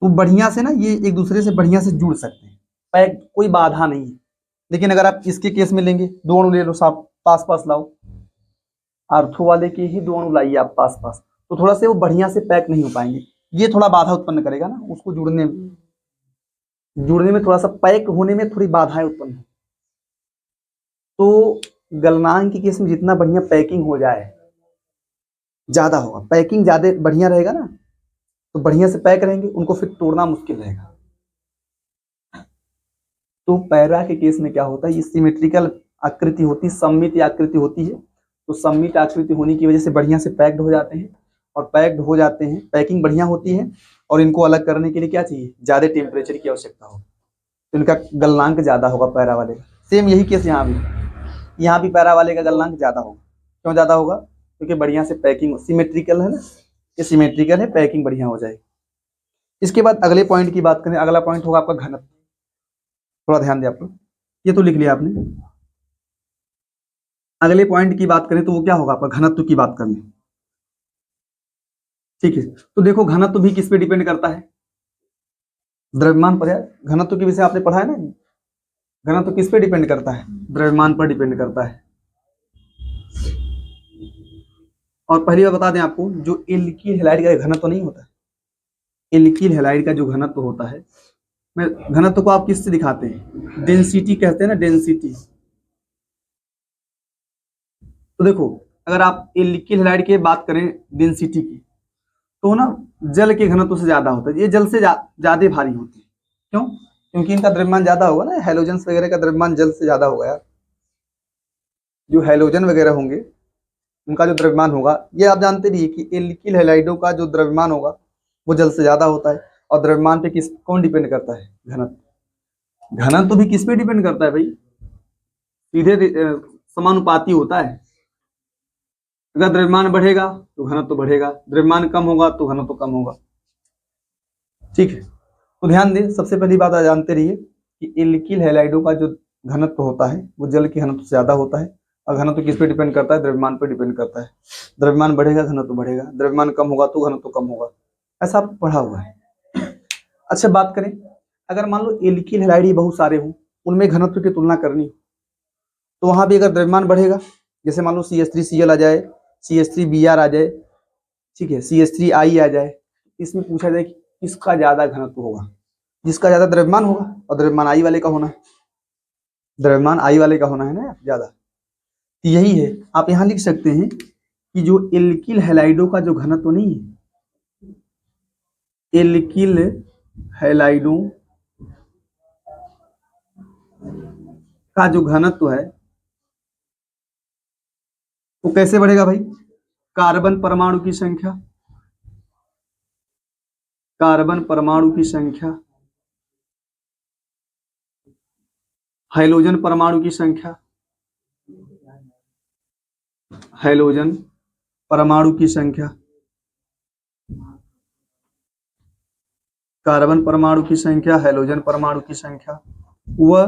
तो बढ़िया से ना ये एक दूसरे से बढ़िया से जुड़ सकते हैं, पैक, कोई बाधा नहीं है। लेकिन अगर आप इसके केस में लेंगे, 2 अणु ले लो, साफ पास पास लाओ, आर्थो वाले के ही 2 अणु लाइए आप पास पास, तो थोड़ा से वो बढ़िया से पैक नहीं हो पाएंगे, ये थोड़ा बाधा उत्पन्न करेगा ना उसको जुड़ने में थोड़ा सा पैक होने में थोड़ी बाधाएं उत्पन्न हो। तो गलनांक के केस में जितना बढ़िया पैकिंग हो जाए ज्यादा होगा, पैकिंग ज्यादा बढ़िया रहेगा ना, तो बढ़िया से पैक रहेंगे, उनको फिर तोड़ना मुश्किल रहेगा। तो पैरा के केस में क्या होता है, ये सिमेट्रिकल आकृति होती, सममित आकृति होती है, तो सममित आकृति होने की वजह से बढ़िया से पैक्ड हो जाते हैं, और पैक्ड हो जाते हैं, पैकिंग बढ़िया होती है, और इनको अलग करने के लिए क्या चाहिए, ज्यादा टेम्परेचर की आवश्यकता हो, तो इनका गलनांक ज्यादा होगा पैरा वाले का। सेम यही केस यहाँ भी पैरा वाले का गलनांक ज्यादा होगा। क्यों ज्यादा होगा, क्योंकि बढ़िया से पैकिंग सिमेट्रिकल है ना, ये सिमेट्रिकल है, पैकिंग बढ़िया हो जाएगी। इसके बाद अगले पॉइंट की बात करें, अगला पॉइंट होगा आपका घनत्व। थोड़ा ध्यान दें आप लोग, ये तो लिख लिया आपने। अगले पॉइंट की बात करें तो वो क्या होगा, आपका घनत्व की बात करनी। ठीक है, तो देखो घनत्व भी किस पे डिपेंड करता है, द्रव्यमान पर। यार घनत्व के विषय आपने पढ़ा है ना, घनत्व किस पे डिपेंड करता है, द्रव्यमान पर डिपेंड करता है। और पहली बार बता दें आपको, जो एल्किल हैलाइड का घनत्व नहीं होता है, एल्किल हैलाइड का जो घनत्व होता है, मैं घनत्व को आप किससे दिखाते हैं, डेंसिटी कहते हैं ना, डेंसिटी। तो देखो अगर आप एल्किल हैलाइड की बात करें डेंसिटी की, तो ना जल के घनत्व से ज्यादा होता है, ये जल से ज्यादा भारी होती है। क्यों, क्योंकि इनका द्रव्यमान ज्यादा होगा ना, हैलोजन्स वगैरह का द्रव्यमान जल से ज्यादा होगा यार। जो हैलोजन वगैरह होंगे उनका जो द्रव्यमान होगा, ये आप जानते भी है कि एल्किल हैलाइडों का जो द्रव्यमान होगा वो जल से ज्यादा होता है। और द्रव्यमान पे किस कौन डिपेंड करता है? घनत्व। घनत्व भी किस पे डिपेंड करता है भाई? सीधे समानुपाती होता है। अगर द्रव्यमान बढ़ेगा तो घनत्व बढ़ेगा, द्रव्यमान कम होगा तो घनत्व कम होगा। ठीक है, तो ध्यान दें, सबसे पहली बात आप जानते रहिए कि एल्किल हैलाइडों का जो घनत्व होता है वो जल के घनत्व से ज्यादा होता है। और घनत्व किस पे डिपेंड करता है? द्रव्यमान पे डिपेंड करता है। द्रव्यमान बढ़ेगा घनत्व बढ़ेगा, द्रव्यमान कम होगा तो घनत्व कम होगा। ऐसा आपको पढ़ा हुआ है। अच्छा, बात करें, अगर मान लो एल्किल हैलाइड बहुत सारे हों, उनमें घनत्व की तुलना करनी हो, तो वहां भी अगर द्रव्यमान बढ़ेगा, जैसे मान लो CH3Cl आ जाए, CH3Br आ जाए, ठीक है, CH3I आ जाए, इसमें पूछा जाए कि किसका ज्यादा घनत्व होगा? जिसका ज्यादा द्रव्यमान होगा, और द्रव्यमान आई वाले का होना है, द्रव्यमान आई वाले का होना है ना ज्यादा। तो यही है, आप यहां लिख सकते हैं कि जो एल्किल हैलाइडों का जो घनत्व नहीं है, एल्किल हैलाइडों का जो घनत्व है वो कैसे बढ़ेगा भाई? कार्बन परमाणु की संख्या, कार्बन परमाणु की संख्या, हाइड्रोजन परमाणु की संख्या, हाइड्रोजन परमाणु की संख्या, कार्बन परमाणु की संख्या, हाइड्रोजन परमाणु की संख्या, व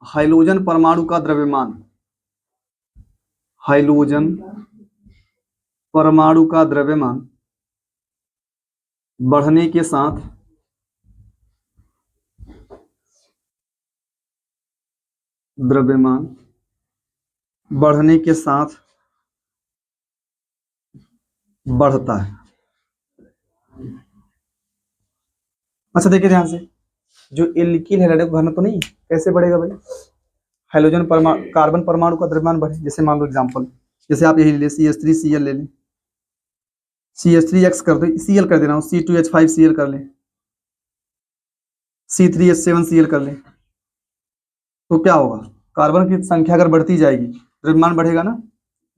हाइड्रोजन परमाणु का द्रव्यमान, हाइड्रोजन परमाणु का द्रव्यमान बढ़ने के साथ द्रव्यमान बढ़ने के साथ बढ़ता है। अच्छा देखिए ध्यान से, जो एल्किल हैलाइड का घनत्व नहीं कैसे बढ़ेगा भाई? हाइड्रोजन परमाणु, कार्बन परमाणु का द्रव्यमान बढ़े, जैसे मान लो एग्जांपल, जैसे आप यही ले CH3Cl ले लें, CH3X कर दो, Cl कर देना हूं, C2H5Cl कर लें, C3H7Cl कर लें, तो क्या होगा? कार्बन की संख्या अगर बढ़ती जाएगी, द्रव्यमान बढ़ेगा ना,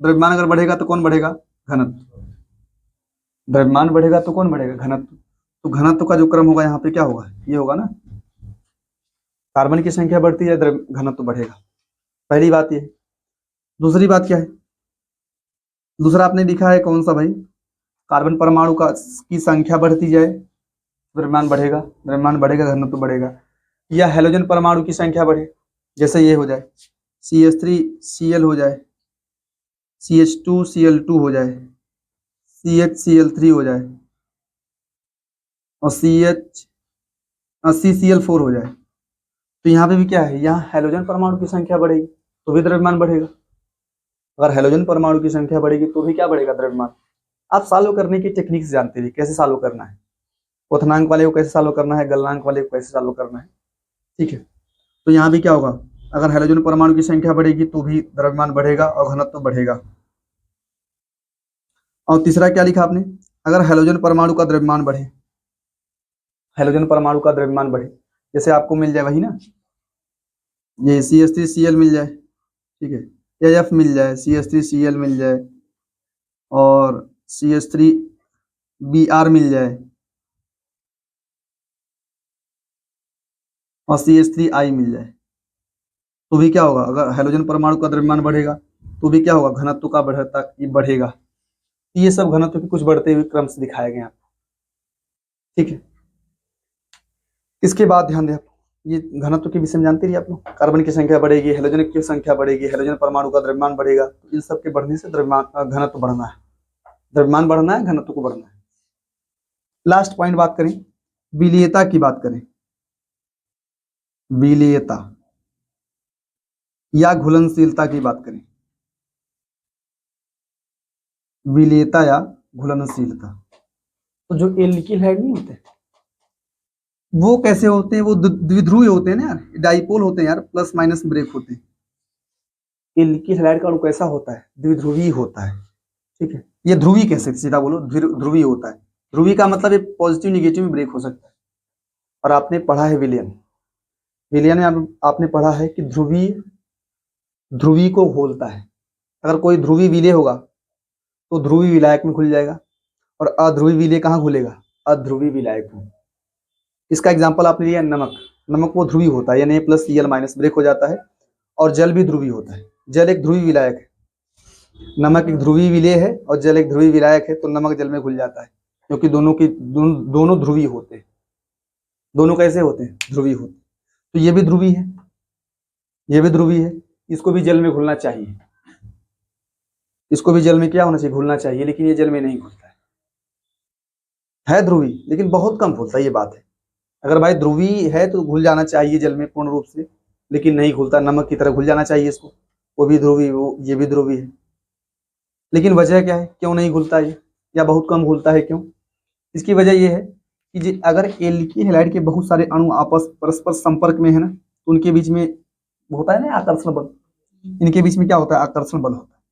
द्रव्यमान अगर बढ़ेगा तो कौन बढ़ेगा? घनत्व। द्रव्यमान बढ़ेगा तो कौन बढ़ेगा? घनत्व। तो घनत्व का जो क्रम होगा यहाँ पे क्या होगा? ये होगा ना, कार्बन की संख्या बढ़ती है, घनत्व बढ़ेगा। पहली बात ये। दूसरी बात क्या है? दूसरा आपने लिखा है कौन सा भाई? कार्बन परमाणु का की संख्या बढ़ती जाए, द्रव्यमान बढ़ेगा, द्रव्यमान बढ़ेगा घनत्व बढ़ेगा। या हैलोजन परमाणु की संख्या बढ़े, जैसे ये हो जाए, CH3Cl हो जाए, CH2Cl2 हो जाए, CHCl3 हो जाए, और CCl4 हो जाए, तो यहाँ पे भी क्या है? यहाँ हैलोजन परमाणु की संख्या बढ़ेगी तो भी द्रव्यमान बढ़ेगा। अगर हैलोजन परमाणु की संख्या बढ़ेगी तो भी क्या बढ़ेगा? द्रव्यमान। आप सॉल्व करने की टेक्निक्स जानते रहिए, कैसे सॉल्व करना है, क्वथनांक वाले को कैसे सॉल्व करना है, गलनांक वाले को कैसे सॉल्व करना है। ठीक है, तो यहाँ भी क्या होगा? अगर हैलोजन परमाणु की संख्या बढ़ेगी तो भी द्रव्यमान बढ़ेगा और घनत्व बढ़ेगा। और तीसरा क्या लिखा आपने? अगर हैलोजन परमाणु का द्रव्यमान बढ़े, हैलोजन परमाणु का द्रव्यमान बढ़े, जैसे आपको मिल जाए वही ना, ये CH3Cl मिल जाए, ठीक है, या F मिल जाए, CH3Cl मिल जाए, और CH3Br मिल जाए, और CH3I मिल जाए, तो भी क्या होगा? अगर हैलोजन परमाणु का द्रव्यमान बढ़ेगा तो भी क्या होगा? घनत्व का बढ़ेगा। ये सब घनत्व के कुछ बढ़ते हुए क्रम से दिखाए गए आपको। ठीक है, इसके बाद ध्यान दें आप, ये घनत्व के विषय में जानते रहिए आप लोग। कार्बन की संख्या बढ़ेगी, हैलोजन की संख्या बढ़ेगी, हैलोजन परमाणु का द्रव्यमान बढ़ेगा, तो इन सब के बढ़ने से द्रव्यमान घनत्व बढ़ना है, द्रव्यमान बढ़ना है, घनत्व को बढ़ना है। लास्ट पॉइंट बात करें, विलेयता की बात करें, विलेयता या घुलनशीलता की बात करें, विलेयता या घुलनशीलता। तो जो एल्किल हैलाइड नहीं होते वो कैसे होते हैं? वो द्विध्रुवीय होते हैं ना यार, डाइपोल होते हैं यार, प्लस माइनस ब्रेक होते हैं। एल्किल हैलाइड का अणु कैसा होता है? द्विध्रुवीय होता है। ठीक है, ये ध्रुवी कैसे, सीधा बोलो, ध्रुवीय होता है। ध्रुवी का मतलब ये पॉजिटिव निगेटिव में ब्रेक हो सकता है। और आपने पढ़ा है विलयन, विलयन में आपने पढ़ा है कि ध्रुवी को घोलता है। अगर कोई ध्रुवी विलय होगा तो ध्रुवी विलायक में घुल जाएगा, और अध्रुवी विलय कहाँ घुलेगा? अध्रुवी विलायक में। इसका एग्जाम्पल आपने लिया नमक। नमक वो ध्रुवीय होता है, Na+Cl- ब्रेक हो जाता है। और जल भी ध्रुवीय होता है। जल एक ध्रुवीय विलायक है, नमक एक ध्रुवीय विलेय है और जल एक ध्रुवीय विलायक है, तो नमक जल में घुल जाता है, क्योंकि दोनों ध्रुवीय होते हैं। दोनों कैसे होते हैं? ध्रुवीय होते हैं। तो ये भी ध्रुवीय है, ये भी ध्रुवीय है, इसको भी जल में घुलना चाहिए, इसको भी जल में क्या होना चाहिए? घुलना चाहिए, लेकिन ये जल में नहीं घुलता है ध्रुवीय, लेकिन बहुत कम घुलता है, ये बात है। अगर भाई ध्रुवीय है तो घुल जाना चाहिए जल में पूर्ण रूप से, लेकिन नहीं घुलता, नमक की तरह घुल जाना चाहिए इसको। वो भी ध्रुवीय, वो ये भी ध्रुवीय है, लेकिन वजह क्या है, क्यों नहीं घुलता ये, या बहुत कम घुलता है, क्यों? इसकी वजह ये है कि अगर एल्किल हैलाइड के बहुत सारे अणु आपस परस्पर संपर्क में है ना, तो उनके बीच में होता है ना आकर्षण बल, इनके बीच में क्या होता है? आकर्षण बल होता है।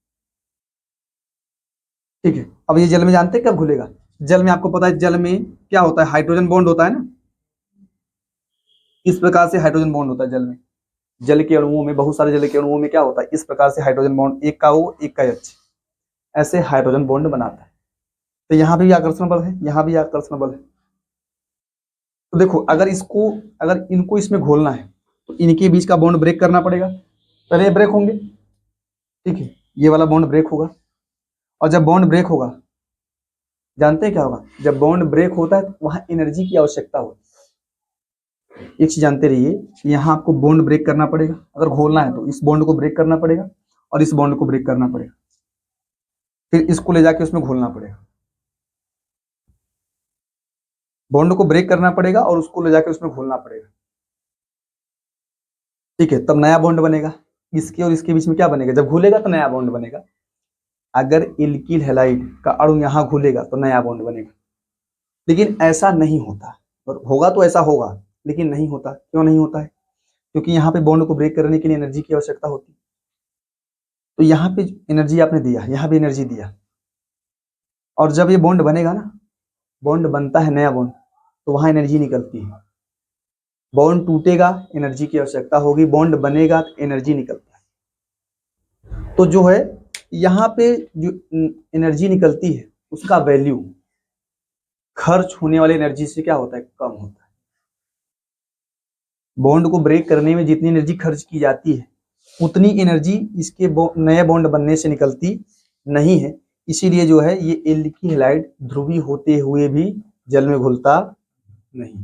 ठीक है, अब ये जल में जानते हैं कब घुलेगा? जल में आपको पता है, जल में क्या होता है? हाइड्रोजन बॉन्ड होता है ना, इस प्रकार से हाइड्रोजन बॉन्ड होता है जल में। जल के अणुओं में, बहुत सारे जल के अणुओं में क्या होता है? इस प्रकार से हाइड्रोजन बॉन्ड, एक का O एक का H, ऐसे हाइड्रोजन बॉन्ड बनाता है। तो यहाँ भी आकर्षण बल है, यहाँ भी आकर्षण बल है। तो देखो, अगर इनको इसमें घोलना है तो इनके बीच का बॉन्ड ब्रेक करना पड़ेगा, पहले ये ब्रेक होंगे। ठीक है, ये वाला बॉन्ड ब्रेक होगा, और जब बॉन्ड ब्रेक होगा, जानते हैं क्या होगा? जब बॉन्ड ब्रेक होता है तो वहां एनर्जी की आवश्यकता होती है। एक चीज जानते रहिए कि यहाँ आपको बॉन्ड ब्रेक करना पड़ेगा, अगर घोलना है तो इस बॉन्ड को ब्रेक करना पड़ेगा और इस बॉन्ड को ब्रेक करना पड़ेगा, फिर इसको ले जाके उसमें घोलना पड़ेगा। बॉन्ड को ब्रेक करना पड़ेगा और उसको ले जाके उसमें घोलना पड़ेगा। ठीक है, तब नया बॉन्ड बनेगा। इसके और इसके बीच में क्या बनेगा? जब घुलेगा तो नया बॉन्ड बनेगा। अगर एल्किल हैलाइड का अणु यहाँ घुलेगा तो नया बॉन्ड बनेगा, लेकिन ऐसा नहीं होता। और होगा तो ऐसा होगा, लेकिन नहीं होता। क्यों नहीं होता है? क्योंकि यहाँ पे बॉन्ड को ब्रेक करने के लिए एनर्जी की आवश्यकता होती है। तो यहाँ पे एनर्जी आपने दिया, यहाँ भी एनर्जी दिया, और जब ये बॉन्ड बनेगा ना, बॉन्ड बनता है नया बॉन्ड, तो वहां एनर्जी निकलती है। बॉन्ड टूटेगा, एनर्जी की आवश्यकता होगी, बॉन्ड बनेगा तो एनर्जी निकलता है। तो जो है यहाँ पे जो एनर्जी निकलती है, उसका वैल्यू खर्च होने वाली एनर्जी से क्या होता है? कम होता है। बॉन्ड को ब्रेक करने में जितनी एनर्जी खर्च की जाती है, उतनी एनर्जी इसके नए बॉन्ड बनने से निकलती नहीं है। इसीलिए जो है ये एल्किल हैलाइड ध्रुवीय होते हुए भी जल में घुलता नहीं।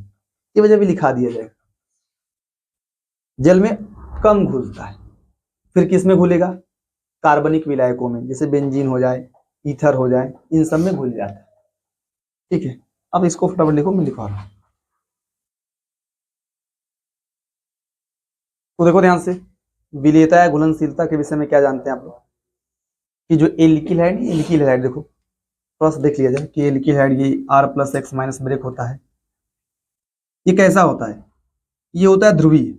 ये वजह भी लिखा दिया जाएगा, जल में कम घुलता है। फिर किस में घुलेगा? कार्बनिक विलायकों में, जैसे बेंजीन हो जाए, ईथर हो जाए, इन सब में घुल जाता है। ठीक है, अब इसको फटाफट लिखो, मैं लिखवा रहा हूं। तो देखो ध्यान से, विलेयता या घुलनशीलता के विषय में क्या जानते हैं आप लोग? कि जो एल्किल हैलाइड देखो थोड़ा सा देख लिया जाए कि एल्किल हैलाइड ये R+X- ब्रेक होता है। ये कैसा होता है? ये होता है ध्रुवीय।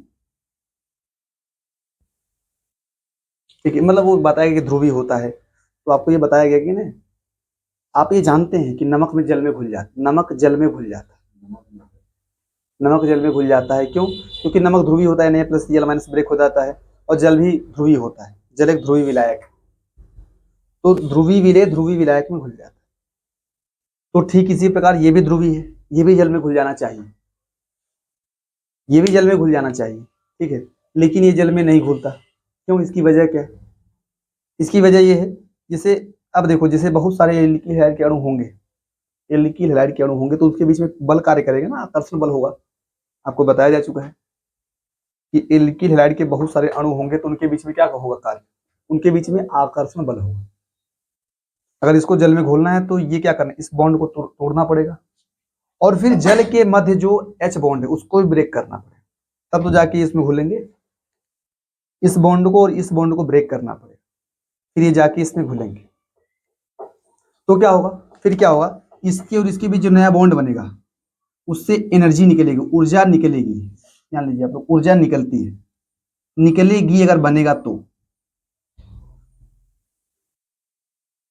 ठीक है, मतलब वो बताया गया कि ध्रुवीय होता है, तो आपको ये बताया गया कि ना, आप ये जानते हैं कि नमक में जल में घुल जाता, नमक जल में घुल जाता है, नमक जल में घुल जाता है। क्यों? क्योंकि नमक ध्रुवीय होता है, Na+Cl- ब्रेक हो जाता है, और जल भी ध्रुवीय होता है, जल एक ध्रुवीय विलायक है, तो ध्रुवीय विलेय ध्रुवीय विलायक में घुल जाता है। तो ठीक इसी प्रकार ये भी ध्रुवीय है, ये भी जल में घुल जाना चाहिए, ये भी जल में घुल जाना चाहिए। ठीक है, लेकिन ये जल में नहीं घुलता। क्यों? इसकी वजह क्या है? इसकी वजह ये है, जैसे अब देखो, जैसे बहुत सारे एल्किल हैलाइड के अणु होंगे, एल्किल हैलाइड के अणु होंगे, तो उसके बीच में बल कार्य करेगा ना, आकर्षण बल होगा। आपको बताया जा चुका है कि एल्किल हैलाइड के बहुत सारे अणु होंगे, तो उनके बीच में क्या होगा कार्य? उनके बीच में आकर्षण बल होगा। अगर इसको जल में घोलना है तो ये क्या करना है? इस बॉन्ड को तोड़ना पड़ेगा, और फिर जल के मध्य जो H बॉन्ड है उसको भी ब्रेक करना पड़ेगा, तब तो जाके इसमें घुलेंगे। इस बॉन्ड को और इस बॉन्ड को ब्रेक करना पड़ेगा, फिर ये जाके इसमें घुलेंगे। तो क्या होगा? फिर क्या होगा? इसके और इसके बीच जो नया बॉन्ड बनेगा, उससे एनर्जी निकलेगी, ऊर्जा निकलेगी। ध्यान लीजिए आप लोग, ऊर्जा निकलती है, निकलेगी अगर बनेगा तो।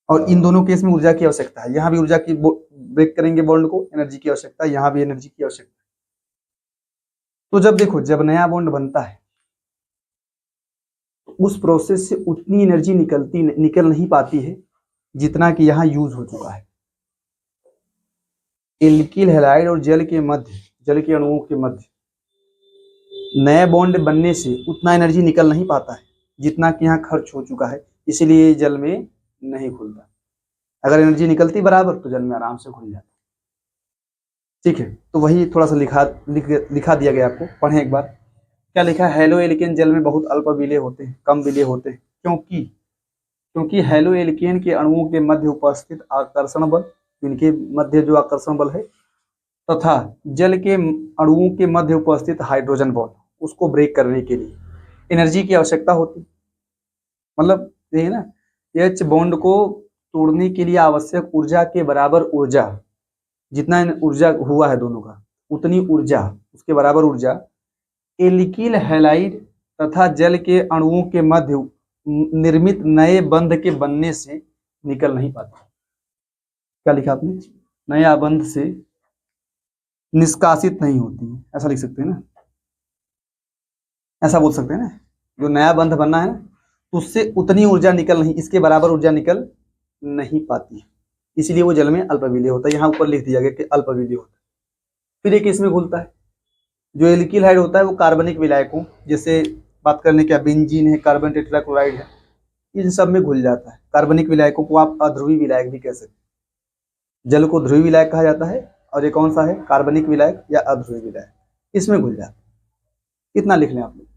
और इन दोनों केस में ऊर्जा की आवश्यकता है, यहाँ भी ऊर्जा की, ब्रेक करेंगे बॉन्ड को, एनर्जी की आवश्यकता है, यहाँ भी एनर्जी की आवश्यकता है। तो जब देखो, जब नया बॉन्ड बनता है, उस प्रोसेस से उतनी एनर्जी निकल नहीं पाती है जितना कि यहाँ यूज हो चुका है। एल्किल हैलाइड और जल के मध्य जल के अणुओं के मध्य नए बॉन्ड बनने से उतना एनर्जी निकल नहीं पाता है जितना कि यहाँ खर्च हो चुका है, इसीलिए ये जल में नहीं घुलता। अगर एनर्जी निकलती बराबर तो जल में आराम से घुल जाता। ठीक है, तो वही थोड़ा सा लिखा दिया गया आपको, पढ़ें एक बार। क्या लिखा है? हैलो एल्केन जल में बहुत अल्प विलेय होते हैं, कम विलेय होते हैं। क्योंकि हैलो एल्केन के अणुओं के मध्य उपस्थित आकर्षण बल, इनके मध्य जो आकर्षण बल है, तथा जल के अणुओं के मध्य उपस्थित हाइड्रोजन बॉन्ड, उसको ब्रेक करने के लिए एनर्जी की आवश्यकता होती। मतलब ये ना, एच बॉन्ड को तोड़ने के लिए आवश्यक ऊर्जा के बराबर ऊर्जा, जितना ऊर्जा हुआ है दोनों का, उतनी ऊर्जा, उसके बराबर ऊर्जा एल्किल हैलाइड तथा जल के अणुओं के मध्य निर्मित नए बंध के बनने से निकल नहीं पाती। क्या लिखा आपने? नया बंध से निष्कासित नहीं होती है, ऐसा लिख सकते हैं ना, ऐसा बोल सकते हैं ना। जो नया बंध बनना है तो उससे उतनी ऊर्जा निकल नहीं, इसके बराबर ऊर्जा निकल नहीं पाती है, इसलिए वो जल में अल्पविलेय होता है। यहाँ ऊपर लिख दिया गया कि अल्पविलेय होता है। फिर एक इसमें घुलता है, जो एल्किल हाइड होता है वो कार्बनिक विलायकों, जैसे बात करने क्या, बेंजीन है, कार्बन टेट्राक्लोराइड है, इन सब में घुल जाता है। कार्बनिक विलायकों को आप अध्रुवी विलायक भी कह सकते हैं। जल को ध्रुवी विलायक कहा जाता है, और ये कौन सा है? कार्बनिक विलायक या अध्रुवी विलायक, इसमें घुल जाता है। कितना लिख लें आप लोग?